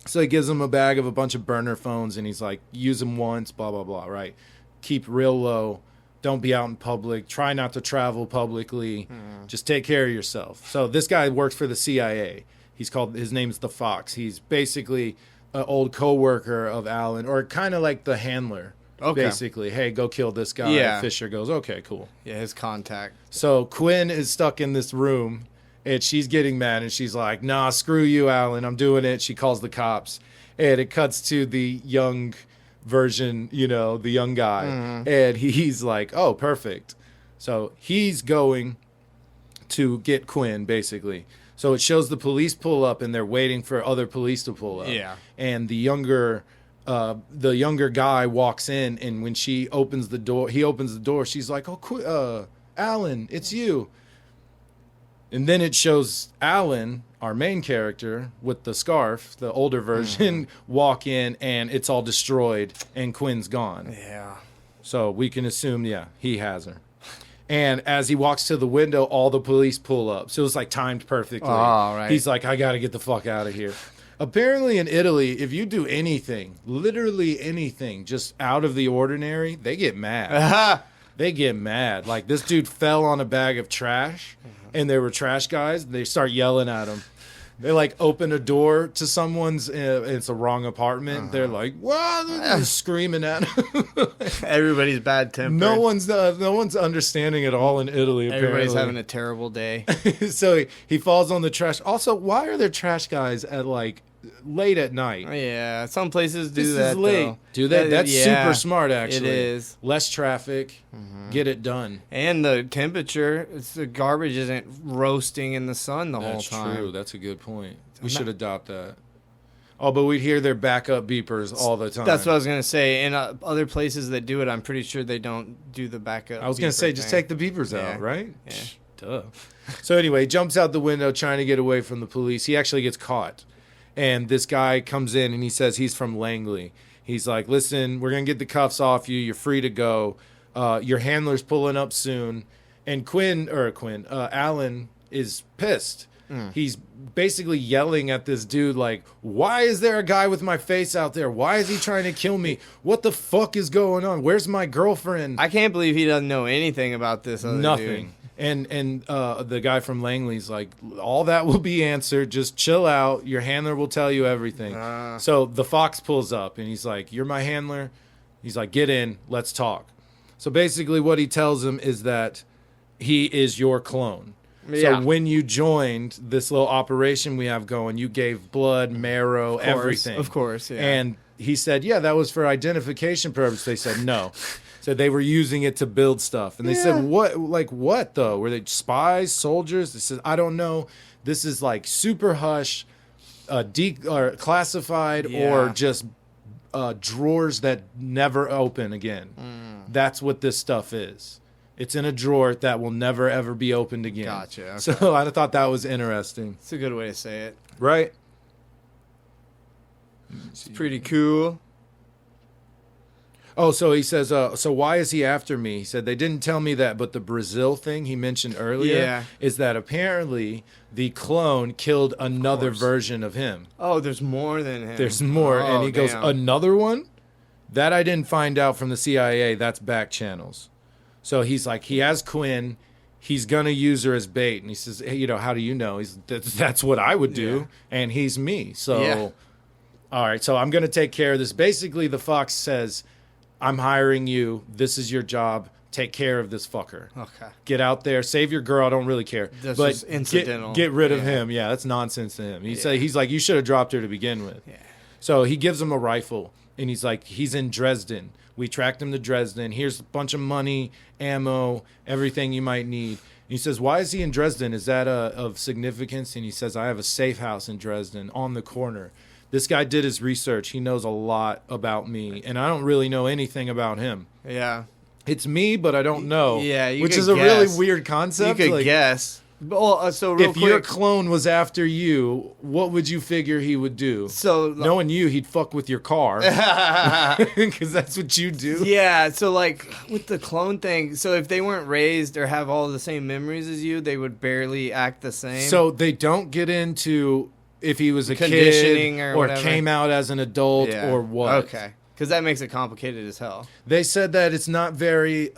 So he gives him a bag of a bunch of burner phones, and he's like, use them once, blah, blah, blah, right? Keep real low. Don't be out in public. Try not to travel publicly. Just take care of yourself. So this guy works for the CIA. His name's the Fox. He's basically an old coworker of Alan, or kind of like the handler. Okay. Basically, hey, go kill this guy. Yeah. Fisher goes, okay, cool. Yeah, his contact. So Quinn is stuck in this room, and she's getting mad, and she's like, nah, screw you, Alan. I'm doing it. She calls the cops, and it cuts to the young version, the young guy, and he's like, oh, perfect. So he's going to get Quinn, basically. So it shows the police pull up, and they're waiting for other police to pull up. Yeah. And the younger guy walks in, and when he opens the door, she's like, oh, Alan, it's you. And then it shows Alan, our main character, with the scarf, the older version, walk in, and it's all destroyed, and Quinn's gone. Yeah. So we can assume, he has her. And as he walks to the window, all the police pull up. So it's like timed perfectly. Oh, right. He's like, I got to get the fuck out of here. Apparently in Italy, if you do anything, literally anything, just out of the ordinary, they get mad. They get mad. Like, this dude fell on a bag of trash, and there were trash guys, and they start yelling at him. They like open a door to someone's. It's a wrong apartment. They're like, "Wow!" They're just screaming at him. Everybody's bad temper. No one's understanding at all in Italy. Everybody's apparently. having a terrible day. So he falls on the trash. Also, why are there trash guys at like late at night? Yeah, some places do This that. is late. Though. Do that? That's yeah, super smart, actually. It is. Less traffic. Get it done. And the temperature, the garbage isn't roasting in the sun the whole That's time. true. That's a good point. We should adopt that. Oh, but we hear their backup beepers all the time. That's what I was going to say. And other places that do it, I'm pretty sure they don't do the backup. I was going to say, just take the beepers Yeah. out, right? Yeah. Duh. So anyway, he jumps out the window trying to get away from the police. He actually gets caught. And this guy comes in and he says he's from Langley. He's like, listen, we're going to get the cuffs off you. You're free to go. Your handler's pulling up soon. And Alan is pissed. He's basically yelling at this dude like, why is there a guy with my face out there? Why is he trying to kill me? What the fuck is going on? Where's my girlfriend? I can't believe he doesn't know anything about this other Nothing. And the guy from Langley's like, all that will be answered. Just chill out. Your handler will tell you everything. So the fox pulls up and he's like, you're my handler? He's like, get in. Let's talk. So basically what he tells him is that he is your clone. Yeah. So when you joined this little operation we have going, you gave blood, marrow, everything. Of course, yeah. And he said, yeah, that was for identification purposes. They said, no. So they were using it to build stuff. And they said, what? Like what, though? Were they spies, soldiers? They said, I don't know. This is like super hush, or classified, or just drawers that never open again. That's what this stuff is. It's in a drawer that will never, ever be opened again. Gotcha. Okay. So I thought that was interesting. It's a good way to say it. Right? It's pretty cool. Oh, so he says, so why is he after me? He said, they didn't tell me that, but the Brazil thing he mentioned earlier is that apparently the clone killed another version of him. Oh, there's more than him. There's more. Oh, And he goes, damn. another one? That I didn't find out from the CIA. That's back channels. So he's like, he has Quinn. He's going to use her as bait. And he says, hey, how do you know? That's what I would do. Yeah. And he's me. So, all right. So I'm going to take care of this. Basically, the fox says, I'm hiring you. This is your job. Take care of this fucker. Okay. Get out there. Save your girl. I don't really care. This but is incidental. Get rid of him. Yeah, that's nonsense to him. He's like, you should have dropped her to begin with. Yeah. So he gives him a rifle. And he's like, he's in Dresden. We tracked him to Dresden. Here's a bunch of money, ammo, everything you might need. And he says, why is he in Dresden? Is that of significance? And he says, I have a safe house in Dresden on the corner. This guy did his research. He knows a lot about me. And I don't really know anything about him. Yeah. It's me, but I don't know. Yeah, you which could is a guess. really weird concept. You could guess. Well, so real if quick, your clone was after you, what would you figure he would do? So knowing you, he'd fuck with your car because that's what you do. Yeah, so like with the clone thing, so if they weren't raised or have all the same memories as you, they would barely act the same. So they don't get into if he was a Conditioning kid or whatever. came out as an adult Yeah. or what. Okay. Because that makes it complicated as hell. They said that it's not very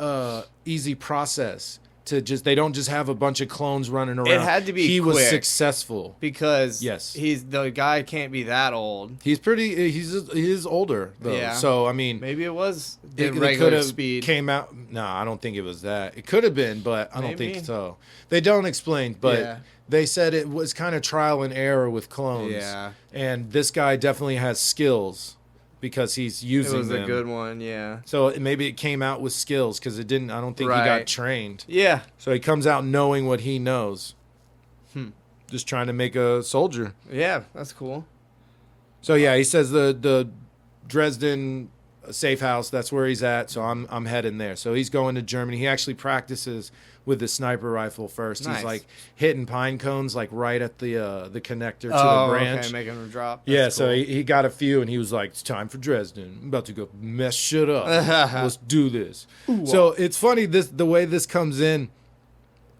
easy process. They don't just have a bunch of clones running around. It had to be He was quick. successful. Because Yes. the guy can't be that old. He is older though. Yeah. So I mean, Maybe it was the it regular could have speed. came out. No, I don't think it was that. It could have been, but I don't Maybe. think so. They don't explain, but Yeah. they said it was kind of trial and error with clones. Yeah. And this guy definitely has skills because he's It using was them. a good one, yeah. So maybe it came out with skills because it didn't. I don't think he got Right. trained. Yeah. So he comes out knowing what he knows. Just trying to make a soldier. Yeah, that's cool. So yeah, he says the Dresden safe house. That's where he's at. So I'm heading there. So he's going to Germany. He actually practices with the sniper rifle first. Nice. He's like hitting pine cones like right at the connector to the branch. Okay, making them drop. Yeah, That's so cool. he got a few, and he was like, "It's time for Dresden. I'm about to go mess shit up. Let's do this." So it's funny the way this comes in.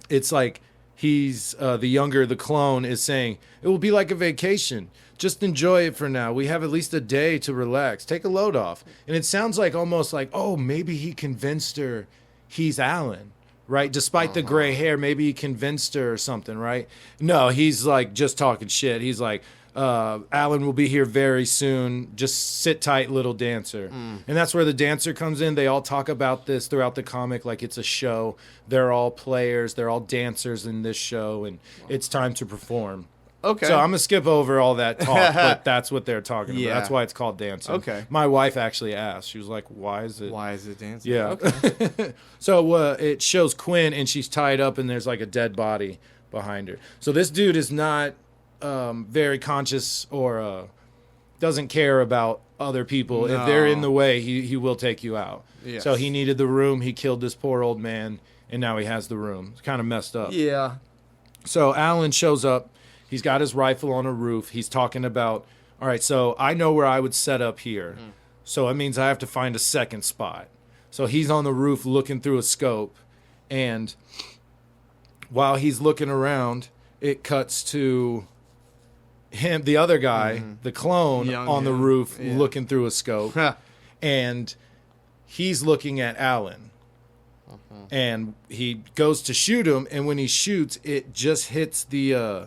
It's like he's the clone is saying it will be like a vacation. Just enjoy it for now. We have at least a day to relax. Take a load off, and it sounds like almost like, oh, maybe he convinced her he's Alan. right? Despite the gray hair, maybe he convinced her or something, right? No, he's like just talking shit. He's like, Alan will be here very soon. Just sit tight, little dancer. And that's where the dancer comes in. They all talk about this throughout the comic like it's a show. They're all players. They're all dancers in this show, and it's time to perform. Okay. So I'm going to skip over all that talk, but that's what they're talking about. Yeah. That's why it's called dancing. Okay. My wife actually asked. She was like, why is it? Why is it dancing? Yeah. Okay. So it shows Quinn, and she's tied up, and there's like a dead body behind her. So this dude is not very conscious or doesn't care about other people. No. If they're in the way, he will take you out. Yes. So he needed the room. He killed this poor old man, and now he has the room. It's kind of messed up. Yeah. So Alan shows up. He's got his rifle on a roof. He's talking about, all right, so I know where I would set up here. So it means I have to find a second spot. So he's on the roof looking through a scope. And while he's looking around, it cuts to him, the other guy, the clone, Young on the him. roof Yeah. looking through a scope. And he's looking at Alan. And he goes to shoot him. And when he shoots, it just hits the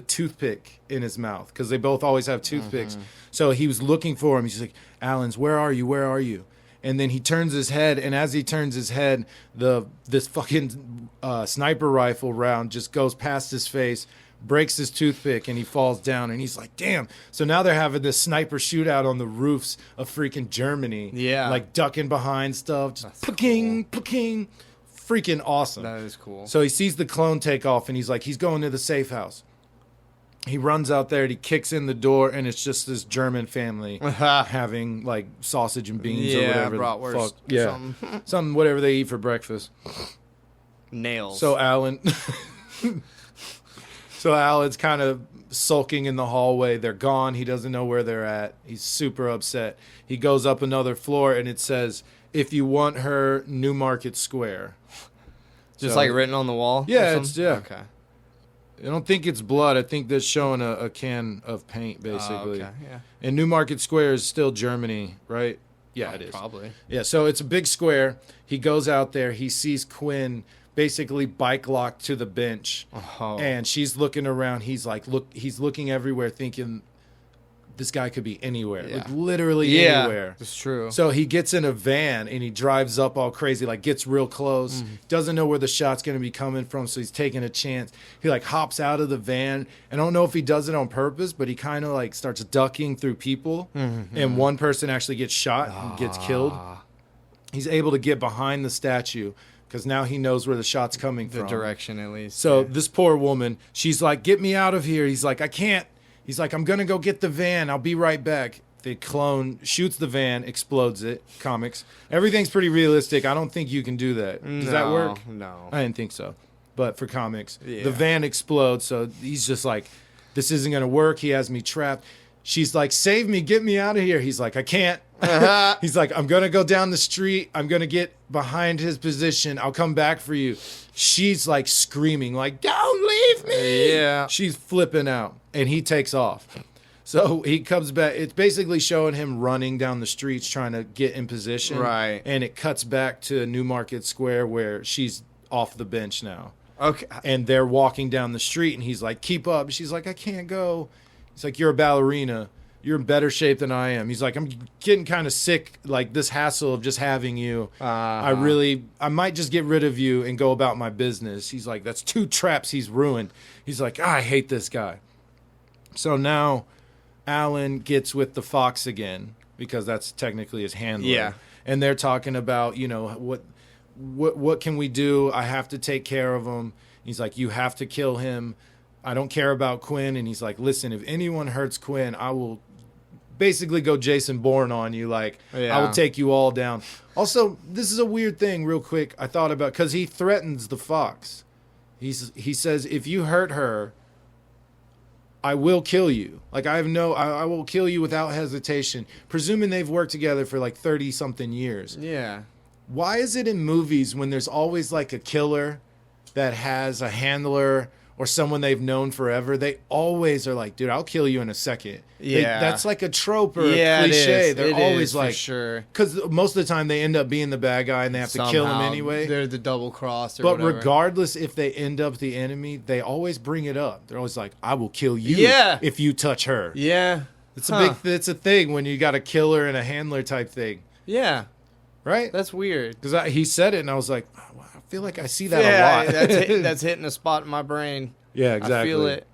toothpick in his mouth, because they both always have toothpicks. So he was looking for him. He's like, Alan's, where are you? Where are you? And then he turns his head, and as he turns his head, this fucking sniper rifle round just goes past his face, breaks his toothpick, and he falls down. And he's like, damn. So now they're having this sniper shootout on the roofs of freaking Germany. Yeah. Like ducking behind stuff. Just That's picking, picking. Freaking awesome. That is cool. So he sees the clone take off, and he's like, he's going to the safe house. He runs out there and he kicks in the door, and it's just this German family having like sausage and beans or whatever. the bratwurst. fuck. Yeah, something whatever they eat for breakfast. Nails. So Alan's kind of sulking in the hallway. They're gone. He doesn't know where they're at. He's super upset. He goes up another floor, and it says, "If you want her, Newmarket Square." just so- like written on the wall? Yeah, or it's something? yeah. Okay. I don't think it's blood. I think they're showing a can of paint, basically. Okay. Yeah. And Newmarket Square is still Germany, right? Yeah, it is. Probably. Yeah, so it's a big square. He goes out there. He sees Quinn basically bike locked to the bench. Oh. And she's looking around. He's like, he's looking everywhere thinking this guy could be anywhere. Yeah. Like literally Yeah. anywhere. That's true. So he gets in a van and he drives up all crazy, like gets real close, doesn't know where the shot's going to be coming from, so he's taking a chance. He like hops out of the van. I don't know if he does it on purpose, but he kind of like starts ducking through people, and one person actually gets shot and gets killed. He's able to get behind the statue because now he knows where the shot's coming the from. direction, at least. So yeah. this poor woman, she's like, get me out of here. He's like, I can't. He's like, I'm going to go get the van. I'll be right back. The clone shoots the van, explodes it. Comics. Everything's pretty realistic. I don't think you can do that. Does that work? No. I didn't think so. But for comics, Yeah. the van explodes. So he's just like, this isn't going to work. He has me trapped. She's like, save me. Get me out of here. He's like, I can't. He's like, I'm going to go down the street. I'm going to get behind his position. I'll come back for you. She's like screaming, like, don't leave me. Yeah. She's flipping out. And he takes off. So he comes back. It's basically showing him running down the streets trying to get in position. Right. And it cuts back to Newmarket Square where she's off the bench now. Okay. And they're walking down the street, and he's like, keep up. She's like, I can't go. He's like, you're a ballerina. You're in better shape than I am. He's like, I'm getting kind of sick, like this hassle of just having you. I might just get rid of you and go about my business. He's like, that's 2 traps he's ruined. He's like, I hate this guy. So now Alan gets with the fox again, because that's technically his handler. Yeah. And they're talking about, you know, what can we do? I have to take care of him. He's like, you have to kill him. I don't care about Quinn. And he's like, listen, if anyone hurts Quinn, I will basically go Jason Bourne on you. Like, Yeah. I will take you all down. Also, this is a weird thing real quick I thought about, because he threatens the fox. He says, if you hurt her, I will kill you. Like, I will kill you without hesitation. Presuming they've worked together for like 30 something years. Yeah. Why is it in movies when there's always like a killer that has a handler or someone they've known forever, they always are like, dude, I'll kill you in a second. Yeah. That's like a trope or Yeah, a cliche. They're It always is, like, for sure. because most of the time they end up being the bad guy and they have to kill him Somehow, anyway. They're the double cross or But whatever. regardless if they end up the enemy, they always bring it up. They're always like, I will kill you Yeah. if you touch her. Yeah. It's it's a thing when you got a killer and a handler type thing. Yeah. Right? That's weird. Because he said it and I was like, oh, wow, I feel like I see that a lot. That's hitting a spot in my brain. Yeah, exactly. I feel it.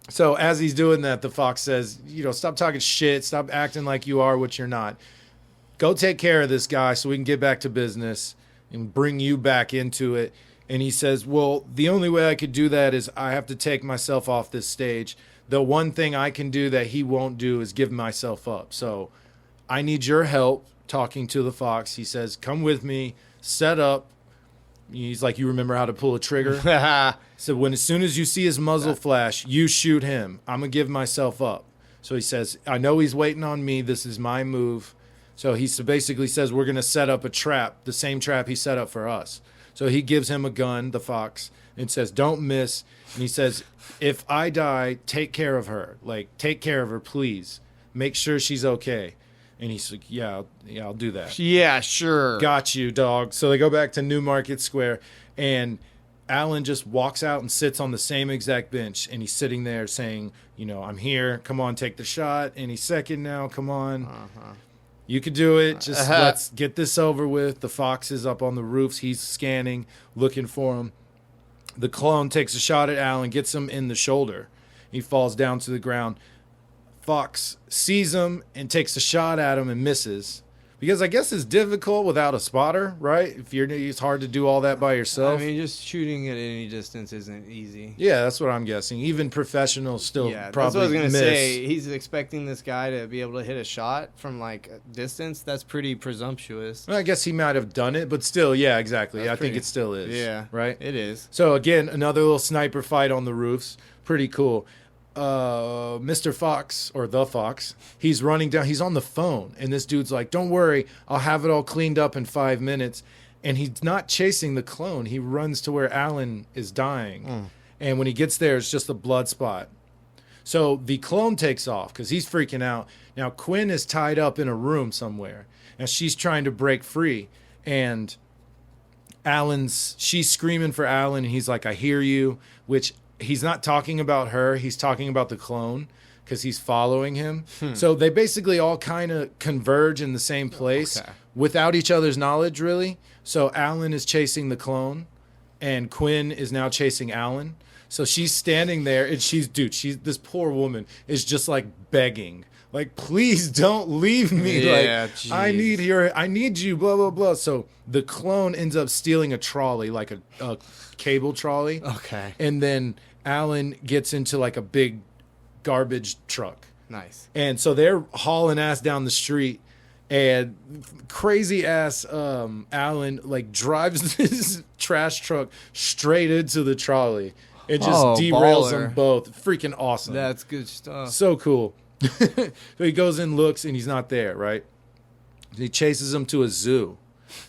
So as he's doing that, the fox says, stop talking shit. Stop acting like you are what you're not. Go take care of this guy so we can get back to business and bring you back into it. And he says, well, the only way I could do that is I have to take myself off this stage. The one thing I can do that he won't do is give myself up. So I need your help talking to the fox. He says, come with me, set up. He's like, you remember how to pull a trigger? So as soon as you see his muzzle flash, you shoot him. I'm going to give myself up. So he says, I know he's waiting on me. This is my move. So he basically says, we're going to set up a trap, the same trap he set up for us. So he gives him a gun, the fox, and says, don't miss. And he says, if I die, take care of her. Like, take care of her, please. Make sure she's okay. And he's like, yeah, I'll do that. Yeah, sure. Got you, dog. So they go back to New Market Square, and Alan just walks out and sits on the same exact bench, and he's sitting there saying, I'm here. Come on, take the shot. Any second now. Come on. You could do it. Just let's get this over with. The fox is up on the roofs. He's scanning, looking for him. The clone takes a shot at Alan, gets him in the shoulder. He falls down to the ground. Fox sees him and takes a shot at him and misses. Because I guess it's difficult without a spotter, right? It's hard to do all that by yourself. I mean, just shooting at any distance isn't easy. Yeah, that's what I'm guessing. Even professionals still Yeah, probably that's what I was gonna miss. say. He's expecting this guy to be able to hit a shot from like a distance. That's pretty presumptuous. Well, I guess he might have done it, but still, yeah, exactly. That's I think pretty- it still is. Yeah, Right? It is. So again, another little sniper fight on the roofs. Pretty cool. Mr. Fox, or the Fox, he's running down. He's on the phone, and this dude's like, don't worry, I'll have it all cleaned up in 5 minutes. And he's not chasing the clone. He runs to where Alan is dying. And when he gets there, it's just a blood spot. So the clone takes off because he's freaking out. Now, Quinn is tied up in a room somewhere, and she's trying to break free. And she's screaming for Alan, and he's like, I hear you, which he's not talking about her. He's talking about the clone because he's following him. So they basically all kind of converge in the same place without each other's knowledge, really. So Alan is chasing the clone, and Quinn is now chasing Alan. So she's standing there, and this poor woman is just like begging. Like, please don't leave me. Yeah, like, I need you, blah, blah, blah. So the clone ends up stealing a trolley, like a cable trolley. Okay. And then Alan gets into like a big garbage truck. Nice. And so they're hauling ass down the street, and crazy ass Alan like drives this trash truck straight into the trolley. It just derails them both. Freaking awesome. That's good stuff. So cool. So he goes in, looks, and he's not there, right? He chases him to a zoo.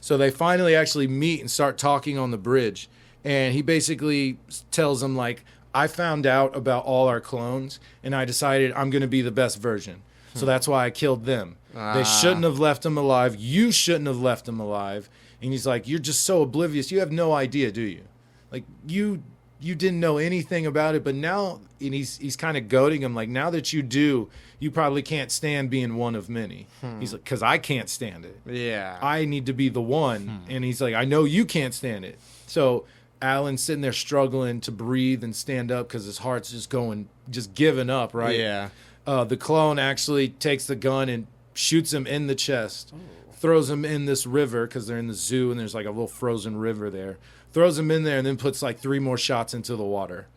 So they finally actually meet and start talking on the bridge. And he basically tells him, like, I found out about all our clones, and I decided I'm going to be the best version. So that's why I killed them. They shouldn't have left him alive. You shouldn't have left him alive. And he's like, you're just so oblivious. You have no idea, do you? Like, you didn't know anything about it, but now, and he's kind of goading him, like, now that you do, you probably can't stand being one of many. He's like, because I can't stand it. Yeah. I need to be the one. And he's like, I know you can't stand it. So Alan's sitting there struggling to breathe and stand up because his heart's just giving up, right? Yeah. The clone actually takes the gun and shoots him in the chest, throws him in this river because they're in the zoo and there's like a little frozen river there. Throws him in there and then puts like 3 more shots into the water.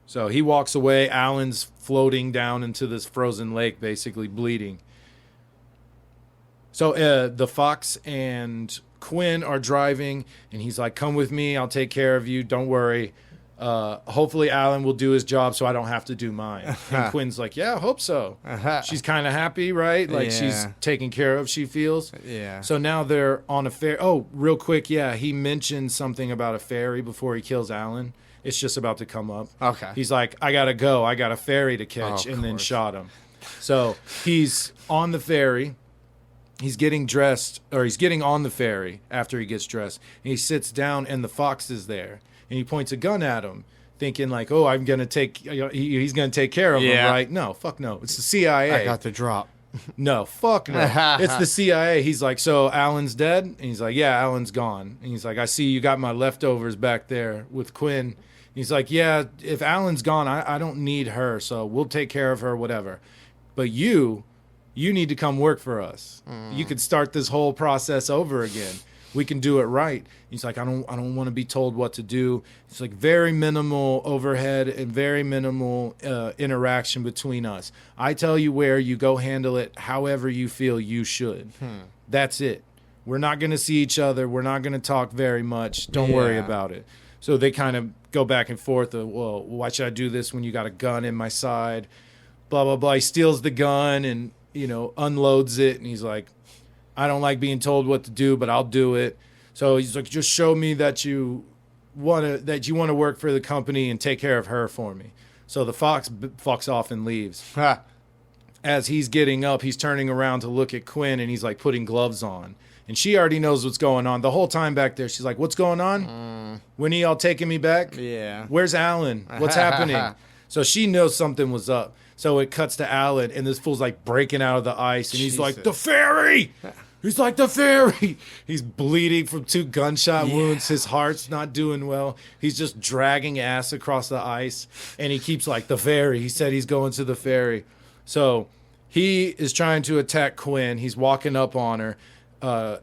So he walks away. Alan's floating down into this frozen lake, basically bleeding. So the fox and Quinn are driving, and he's like, come with me. I'll take care of you. Don't worry. Hopefully Alan will do his job so I don't have to do mine. And Quinn's like, yeah, I hope so. She's kind of happy, right? Like she's taken care of, she feels. Yeah. So now they're on a ferry. Oh, real quick, yeah, he mentioned something about a ferry before he kills Alan. It's just about to come up. Okay. He's like, I gotta go. I got a ferry to catch, Oh, of and then course. shot him. So he's on the ferry. He's getting dressed, or he's getting on the ferry after he gets dressed. And he sits down, and the fox is there. And he points a gun at him, thinking like, oh, I'm going to take, he's going to take care of him, right? No, fuck no. It's the CIA. I got the drop. No, fuck no. It's the CIA. He's like, so Alan's dead? And he's like, yeah, Alan's gone. And he's like, I see you got my leftovers back there with Quinn. He's like, yeah, if Alan's gone, I don't need her, so we'll take care of her, whatever. But you need to come work for us. You could start this whole process over again. We can do it right. He's like, I don't want to be told what to do. It's like very minimal overhead and very minimal interaction between us. I tell you where, you go handle it however you feel you should. That's it. We're not going to see each other. We're not going to talk very much. Don't worry about it. So they kind of go back and forth of, well, why should I do this when you got a gun in my side? Blah, blah, blah. He steals the gun and, unloads it. And he's like, I don't like being told what to do, but I'll do it. So he's like, just show me that you want to work for the company and take care of her for me. So the fox fucks off and leaves. As he's getting up, he's turning around to look at Quinn, and he's like putting gloves on. And she already knows what's going on. The whole time back there, she's like, what's going on? When are y'all taking me back? Yeah. Where's Alan? What's happening? So she knows something was up. So it cuts to Alan, and this fool's like breaking out of the ice, and he's like, the ferry! He's like, the ferry! He's bleeding from 2 gunshot wounds. His heart's not doing well. He's just dragging ass across the ice, and he keeps like, the ferry. He said he's going to the ferry. So he is trying to attack Quinn. He's walking up on her.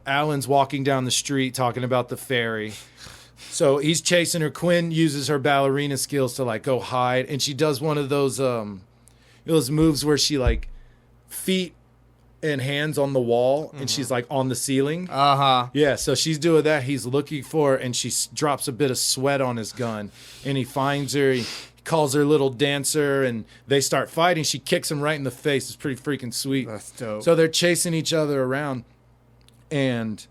Alan's walking down the street talking about the ferry. So he's chasing her. Quinn uses her ballerina skills to like go hide, and she does one of those moves where she like feet and hands on the wall, and she's like on the ceiling. Yeah, so she's doing that. He's looking for her, and she drops a bit of sweat on his gun, and he finds her. He calls her little dancer, and they start fighting. She kicks him right in the face. It's pretty freaking sweet. That's dope. So they're chasing each other around, and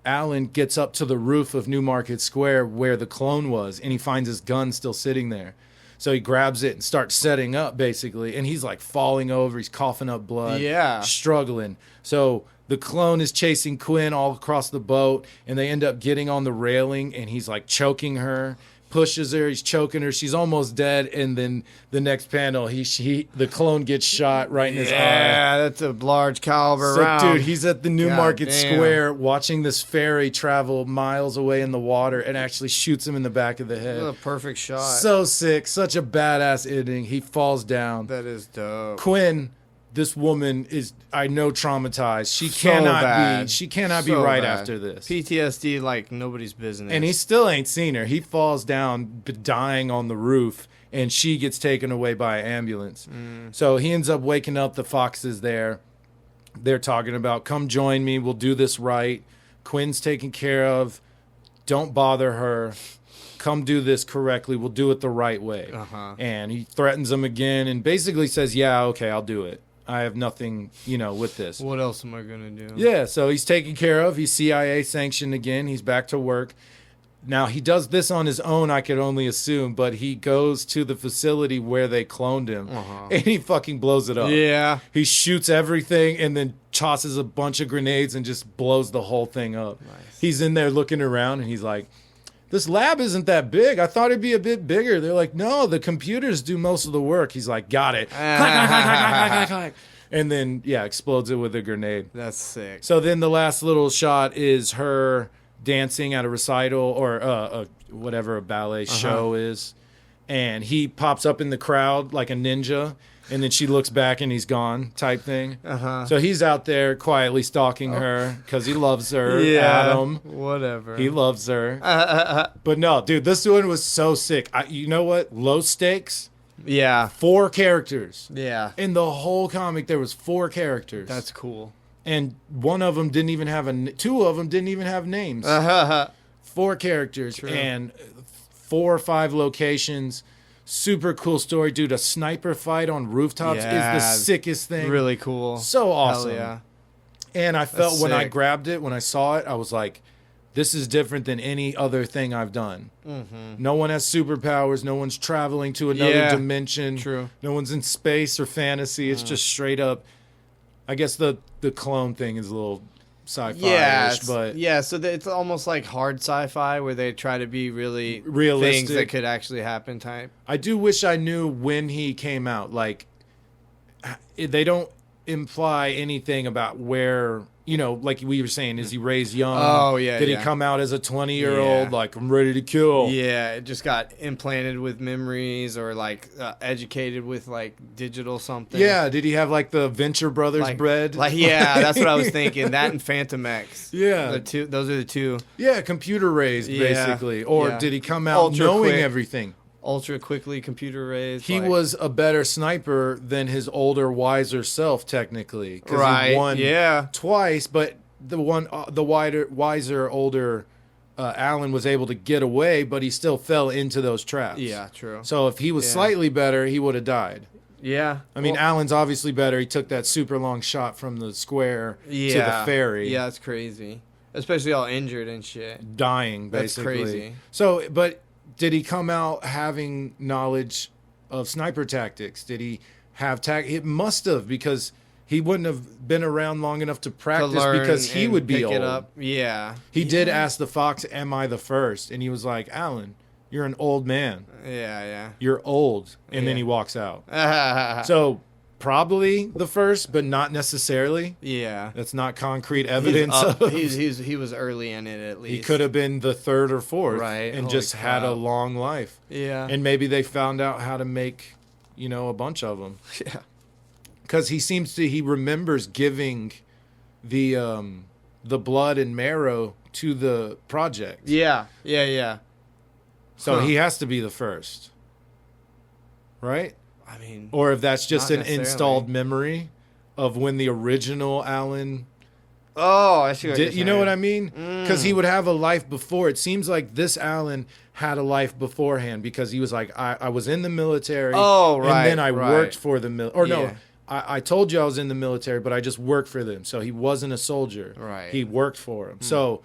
Alan gets up to the roof of Newmarket Square where the clone was, and he finds his gun still sitting there. So he grabs it and starts setting up, basically. And he's like falling over. He's coughing up blood. Yeah. Struggling. So the clone is chasing Quinn all across the boat. And they end up getting on the railing. And he's like choking her. Pushes her. He's choking her. She's almost dead. And then the next panel, the clone gets shot right in his eye. Yeah, that's a large caliber So, round. dude, he's at the Newmarket Square watching this ferry travel miles away in the water and actually shoots him in the back of the head. What a perfect shot. So sick. Such a badass ending. He falls down. That is dope. Quinn, this woman is, I know, traumatized. She So cannot bad. be. She cannot be So right bad. after this. PTSD like nobody's business. And he still ain't seen her. He falls down, dying on the roof, and she gets taken away by an ambulance. So he ends up waking up. The fox is there. They're talking about, come join me. We'll do this right. Quinn's taken care of. Don't bother her. Come do this correctly. We'll do it the right way. And he threatens them again and basically says, yeah, okay, I'll do it. I have nothing, with this. What else am I going to do? Yeah, so he's taken care of. He's CIA sanctioned again. He's back to work. Now, he does this on his own, I could only assume, but he goes to the facility where they cloned him, and he fucking blows it up. Yeah. He shoots everything and then tosses a bunch of grenades and just blows the whole thing up. Nice. He's in there looking around, and he's like, this lab isn't that big. I thought it'd be a bit bigger. They're like, no, the computers do most of the work. He's like, got it. Clack, clack, clack, clack, clack, clack, clack. And then, explodes it with a grenade. That's sick. So then the last little shot is her dancing at a recital or whatever a ballet show is. And he pops up in the crowd like a ninja. And then she looks back and he's gone type thing. So he's out there quietly stalking her because he loves her. Adam. Whatever. He loves her. But no, dude, this one was so sick. You know what? Low stakes. Yeah. 4 characters. Yeah. In the whole comic, there was 4 characters. That's cool. And one of them didn't even have 2 of them didn't even have names. 4 characters. True. And 4 or 5 locations. Super cool story, dude. A sniper fight on rooftops is the sickest thing. Really cool. So awesome. Hell yeah. And I felt That's when I sick. grabbed it, when I saw it, I was like, this is different than any other thing I've done. Mm-hmm. No one has superpowers. No one's traveling to another dimension. True. No one's in space or fantasy. It's just straight up. I guess the clone thing is a little sci-fi-ish, but so it's almost like hard sci-fi where they try to be really realistic, things that could actually happen type. I do wish I knew when he came out. Like, they don't imply anything about where, you know, like we were saying, is he raised young? Oh, yeah. Did he come out as a 20-year-old? Yeah. Like, I'm ready to kill. Yeah, it just got implanted with memories or like educated with like digital something. Yeah, did he have like the Venture Brothers bread? Like, yeah, that's what I was thinking. That and Phantom X. Yeah. Those are the two. Yeah, computer raised, basically. Or did he come out Ultra knowing quick. everything? Ultra quickly computer raised. He was a better sniper than his older, wiser self, technically. 'Cause right. he won Yeah. twice, but the wiser, older Alan was able to get away, but he still fell into those traps. Yeah, true. So if he was slightly better, he would have died. Yeah. I mean, Alan's obviously better. He took that super long shot from the square to the ferry. Yeah, it's crazy. Especially all injured and shit. Dying, basically. That's crazy. So, but did he come out having knowledge of sniper tactics? Did he have It must have, because he wouldn't have been around long enough to practice, because he would be old. It up. Yeah. He did ask the fox, "Am I the first?" And he was like, "Alan, you're an old man. Yeah. You're old." And then he walks out. Yeah. So probably the first, but not necessarily. Yeah. That's not concrete evidence. He was early in it at least. He could have been the third or fourth, right? And Holy just had a crap. long life. Yeah. And maybe they found out how to make, you know, a bunch of them. Yeah. Because he remembers giving the blood and marrow to the project. Yeah. So he has to be the first, right? I mean, Or if that's just not an necessarily. installed memory of when the original Alan oh, I see what you're did. You know what I saying. mean? Because he would have a life before. It seems like this Alan had a life beforehand, because he was like, I was in the military. Oh, right, And then I right. worked for the military. Or no, Yeah. I told you I was in the military, but I just worked for them. So he wasn't a soldier. Right. He worked for him. So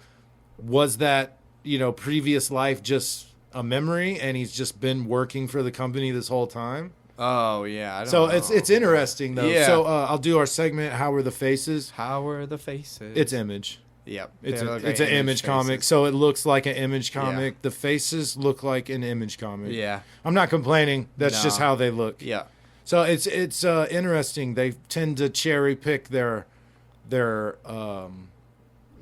was that, you know, previous life just a memory, and he's just been working for the company this whole time? Oh, yeah. I don't So know. it's interesting, though. Yeah. So I'll do our segment, How Were the Faces? How were the faces? It's Image. Yep. It's They look it's like an Image comic, faces. so it looks like an Image comic. The faces look like an Image comic. Yeah. I'm not complaining. That's just No. how they look. Yeah. So it's interesting. They tend to cherry pick their They're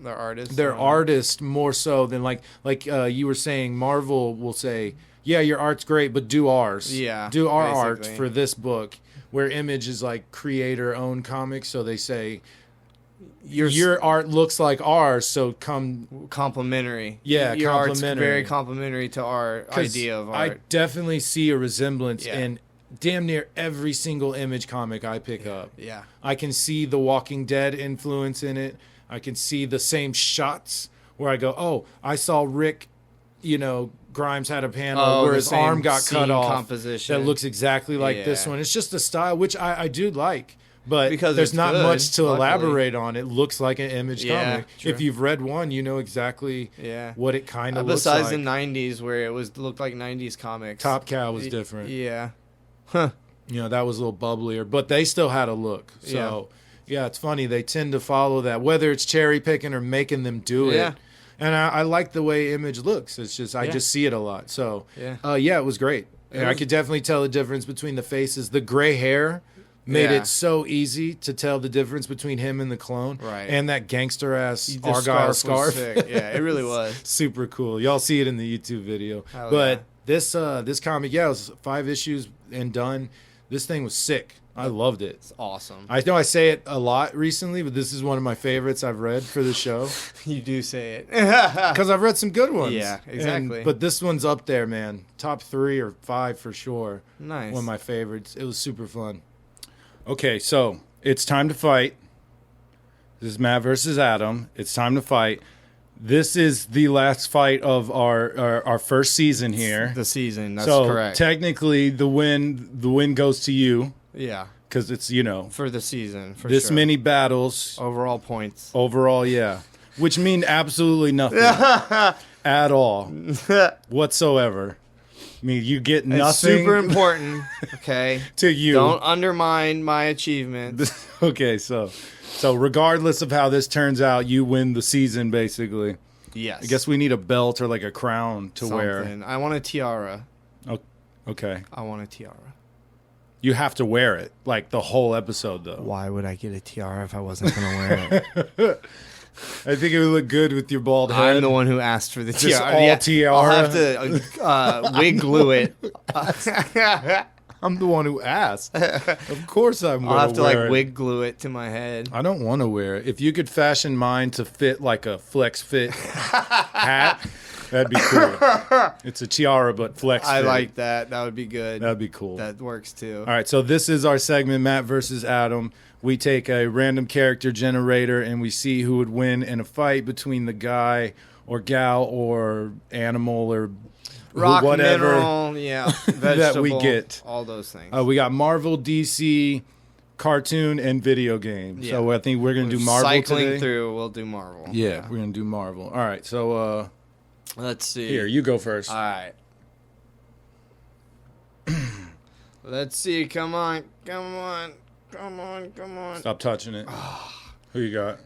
artists. artist more so than like you were saying. Marvel will say, "Yeah, your art's great, but do ours. Yeah, do our art basically. for this book." Where Image is like creator-owned comics, so they say, your art looks like ours, so come. Complimentary. Yeah, Your art's complimentary. very complimentary to our 'Cause idea of I art. definitely see a resemblance Yeah. in damn near every single Image comic I pick up. Yeah. I can see the Walking Dead influence in it. I can see the same shots where I go, "Oh, I saw Rick, you know, Grimes had a panel where the his same arm got scene cut off composition. that looks exactly like this Yeah. one." It's just a style which I do like. But Because there's it's not good, much to luckily. elaborate on. It looks like an Image Yeah, comic. true. If you've read one, you know exactly Yeah. what it kind of looks like. Besides the 90s where it looked like 90s comics. Top Cow was different. Yeah. You know, that was a little bubblier, but they still had a look. So, yeah, it's funny. They tend to follow that, whether it's cherry picking or making them do Yeah. it. And I like the way Image looks. It's just, I just see it a lot. So, Yeah. it was great. I could definitely tell the difference between the faces. The gray hair made Yeah. it so easy to tell the difference between him and the clone. Right. And that gangster ass The Argyle was scarf. sick. Yeah, it really was. Super cool. Y'all see it in the YouTube video. Hell But yeah. this comic, it was 5 issues and done. This thing was sick. I loved it. It's awesome. I know I say it a lot recently, but this is one of my favorites I've read for the show You do say it. because I've read some good ones. Yeah, exactly. But this one's up there, man. Top 3 or 5 for sure. Nice. One of my favorites. It was super fun. Okay, so it's time to fight. This is Matt versus Adam. It's time to fight. This is the last fight of our first season here. The season, that's so correct. technically, the win goes to you Yeah. because it's, you know, For the season, for this sure. many battles Overall points. overall. Yeah, which mean absolutely nothing at all whatsoever. I mean, you get nothing. It's super important, okay? To you. Don't undermine my achievements. Okay, so regardless of how this turns out, you win the season, basically. Yes. I guess we need a belt or like a crown to wear. I want a tiara. Oh, okay. I want a tiara. You have to wear it, like the whole episode, though. Why would I get a tiara if I wasn't going to wear it? I think it would look good with your bald head. I'm the one who asked for the Just tiara. all tiara. I'll have to wig glue it. I'm the one who asked. Of course I'm going to wear it. I'll have to like wig glue it to my head. I don't want to wear it. If you could fashion mine to fit like a flex fit hat, that'd be cool. It's a tiara, but flex fit. I like that. That would be good. That'd be cool. That works too. All right, so this is our segment, Matt versus Adam. We take a random character generator and we see who would win in a fight between the guy or gal or animal or rock, whatever mineral, yeah, vegetable, that we get. All those things. We got Marvel, DC, cartoon, and video game. Yeah. So I think we're going to do Marvel cycling today. through, we'll do Marvel. Yeah, we're going to do Marvel. All right, so let's see. here, you go first. All right. Let's see. Come on. Stop touching it. Who you got?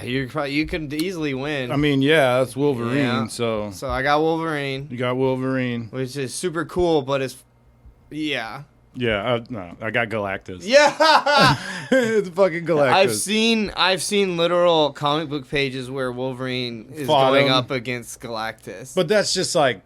You can easily win. I mean, yeah, that's Wolverine. Yeah. So I got Wolverine, you got Wolverine. which is super cool, but it's Yeah, no, I got Galactus. yeah. It's fucking Galactus. I've seen literal comic book pages where Wolverine is Fought going him. up against Galactus. But that's just like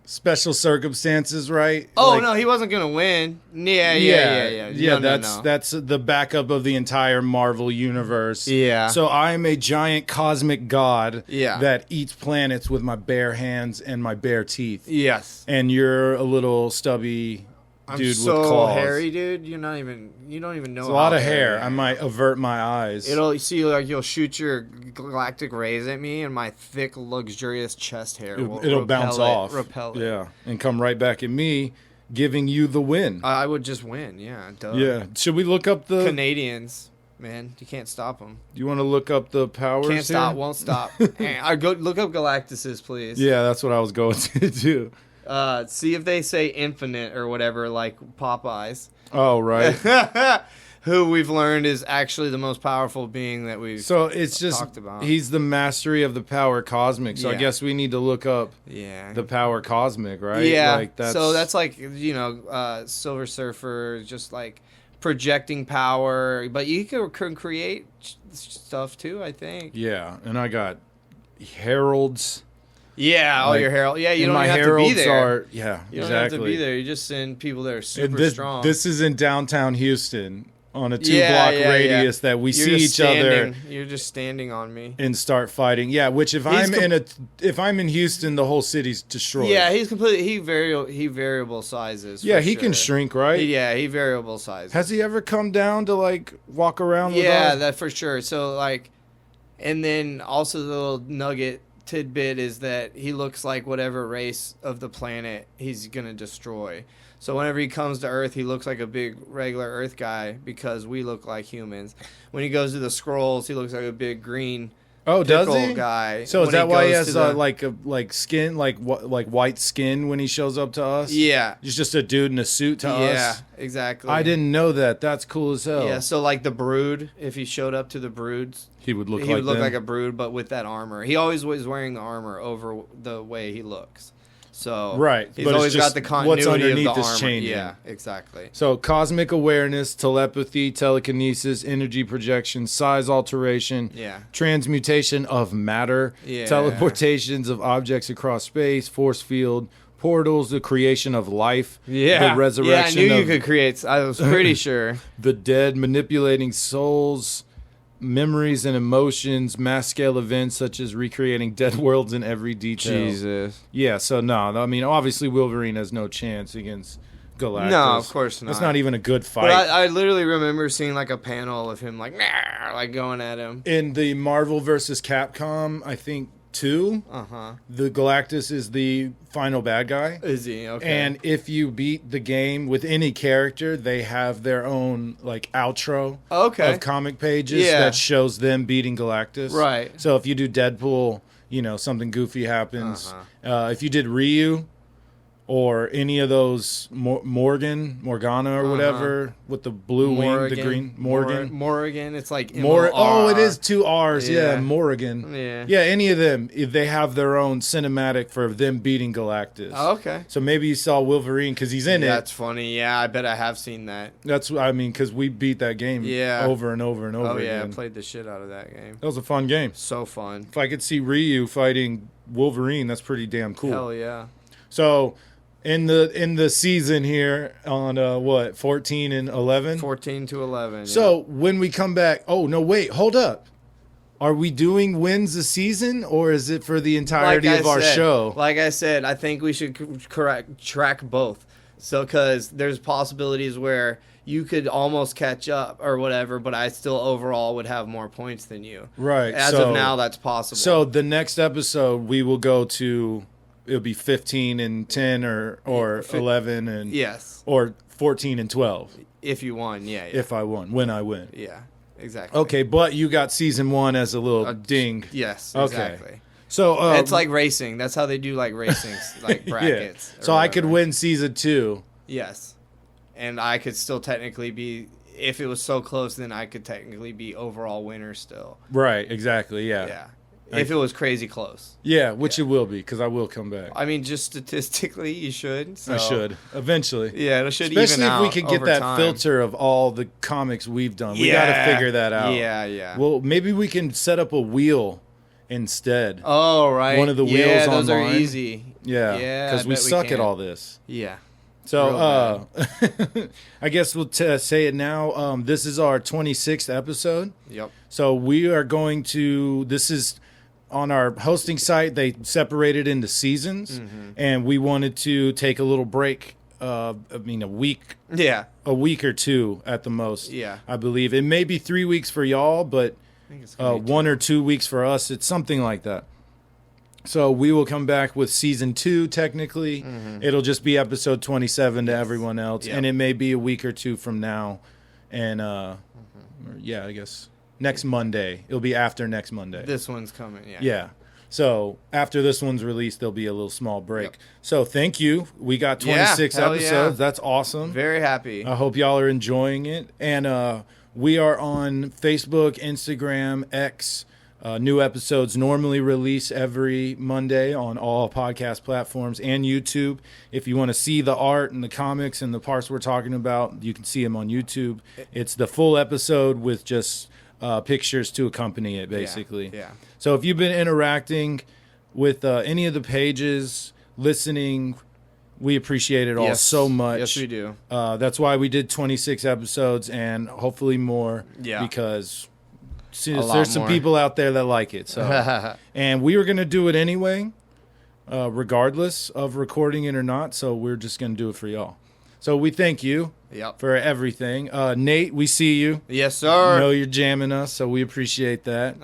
special circumstances, right? oh Like, no, he wasn't gonna win. Yeah. No. That's the backup of the entire Marvel universe. Yeah. So I'm a giant cosmic god Yeah. that eats planets with my bare hands and my bare teeth. Yes. And you're a little stubby I'm dude so with claws. hairy, dude. You don't even know. It's a lot how of hair. hairy I might avert my eyes. You'll shoot your galactic rays at me, and my thick, luxurious chest hair It'll bounce off. Repel it. Yeah, and come right back at me, giving you the win. I would just win. Yeah. Duh. Yeah. Should we look up the? Canadians, man, you can't stop them. You want to look up the powers? Can't stop. here? Won't stop. I go look up Galactuses, please. Yeah, that's what I was going to do. See if they say infinite or whatever, like Popeyes. Oh, right. Who we've learned is actually the most powerful being that we've So it's just talked about. he's the mastery of the power cosmic. So I Yeah. guess we need to look up Yeah. the power cosmic, right? Yeah. Like So that's like, Silver Surfer, just like projecting power. But you can create stuff too, I think. yeah. And I got heralds. Yeah. Like, Your herald. Yeah. You and don't my even have to be heralds there. are yeah, You don't exactly. have to be there. You just send people that are super And strong. this is in downtown Houston on a 2-block radius that we You're see just each other You're just standing on me. and start fighting. Yeah, which if I'm in Houston, the whole city's destroyed. Yeah, he's completely he variable sizes. Yeah, for he can sure. shrink, right? He variable sizes. Has he ever come down to like walk around with Yeah, us? that for sure. So like, and then also the little nugget tidbit is that he looks like whatever race of the planet he's gonna destroy. So whenever he comes to Earth, he looks like a big regular Earth guy because we look like humans. When he goes to the Skrulls, he looks like a big green Oh, does pickle he? guy. So is When that why he goes has to the- like skin like white skin when he shows up to us? Yeah. He's just a dude in a suit to Yeah, us. exactly. I didn't know that. That's cool as hell. Yeah, so like the Brood, if he showed up to the Broods, he would look he like would look them. like a Brood, but with that armor. He always was wearing the armor over the way he looks. So Right, he's but it's always just got the what's continuity of underneath the is armor. changing. Yeah, exactly. So cosmic awareness, telepathy, telekinesis, energy projection, size alteration, Yeah. transmutation of matter, Yeah. teleportations of objects across space, force field, portals, the creation of life, Yeah, the resurrection Yeah, I knew of you could create. I was pretty sure. the dead, manipulating souls, memories and emotions, mass scale events such as recreating dead worlds in every detail. Jesus. Yeah, so no, I mean obviously Wolverine has no chance against Galactus. No, of course not. It's not even a good fight. But I literally remember seeing like a panel of him like going at him. In the Marvel versus Capcom, I think 2, Uh-huh. the Galactus is the final bad guy. Is he? Okay. And if you beat the game with any character, they have their own like outro of comic pages that shows them beating Galactus. Right. So if you do Deadpool, something goofy happens. If you did Ryu or any of those Morgana or whatever with the blue wing, the green Morrigan. It's like Oh, it is 2 R's. Yeah, Yeah. Morrigan. Yeah. Yeah, any of them, if they have their own cinematic for them beating Galactus. Oh, okay. So maybe you saw Wolverine because he's in it. That's funny. Yeah, I bet I have seen that. That's because we beat that game over and over and over Oh, yeah, again. I played the shit out of that game. That was a fun game. So fun. If I could see Ryu fighting Wolverine, that's pretty damn cool. Hell yeah. So in the season here on 14 and 11? 14 to 11. So when we come back, oh no, wait, hold up. Are we doing wins a season or is it for the entirety of our show? Like I said, I think we should track both. So because there's possibilities where you could almost catch up or whatever, but I still overall would have more points than you. Right. As of now, that's possible. So the next episode we will go to, it'll be 15 and 10 or 11 and yes, or 14 and 12 if you won. Yeah. if I won, when I win. Yeah, exactly. Okay, but you got season 1 as a little ding. Yes, Okay. exactly. So it's like racing. That's how they do like racing like brackets. Yeah. So I could win season 2. Yes, and I could still technically be. If it was so close, then I could technically be overall winner still. Right. Exactly. Yeah. Yeah. If it was crazy close. Yeah, which it will be because I will come back. I mean, just statistically, you should. So. I should eventually. Yeah, it should Especially even out if we could get over that time. filter of all the comics we've done. We got to figure that out. Yeah. Well, maybe we can set up a wheel instead. Oh, right. One of the wheels yeah, those online. are easy. Yeah, Yeah, because I we bet we suck at can. all this. Yeah. So, I guess we'll say it now. This is our 26th episode. Yep. So we are going to. This is on our hosting site. They separated into seasons, and we wanted to take a little break. A week. Yeah. A week or 2 at the most. Yeah. I believe it may be 3 weeks for y'all, but I think it's gonna be 1 or 2 weeks for us. It's something like that. So we will come back with season 2. Technically, it'll just be episode 27 to everyone else, Yep. and it may be a week or 2 from now. And I guess next Monday. It'll be after next Monday. This one's coming. Yeah. Yeah. So after this one's released, there'll be a little small break. Yep. So thank you. We got 26 hell episodes. yeah. That's awesome. Very happy. I hope y'all are enjoying it. And we are on Facebook, Instagram, X. New episodes normally release every Monday on all podcast platforms and YouTube. If you want to see the art and the comics and the parts we're talking about, you can see them on YouTube. It's the full episode with just pictures to accompany it, basically. Yeah. So if you've been interacting with any of the pages, listening, we appreciate it all Yes. so much. Yes, we do. That's why we did 26 episodes and hopefully more. Yeah. Because lot there's some more. people out there that like it. So, and we were going to do it anyway, regardless of recording it or not. So we're just going to do it for y'all. So we thank you Yep. for everything. Nate, we see you. Yes, I sir. know you're jamming us, so we appreciate that.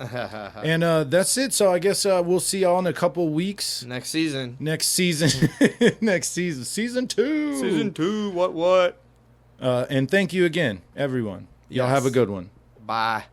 And that's it. So I guess we'll see y'all in a couple weeks. Next season. Next season. Next season. Season 2. Season 2. What? And thank you again, everyone. Y'all Yes. have a good one. Bye.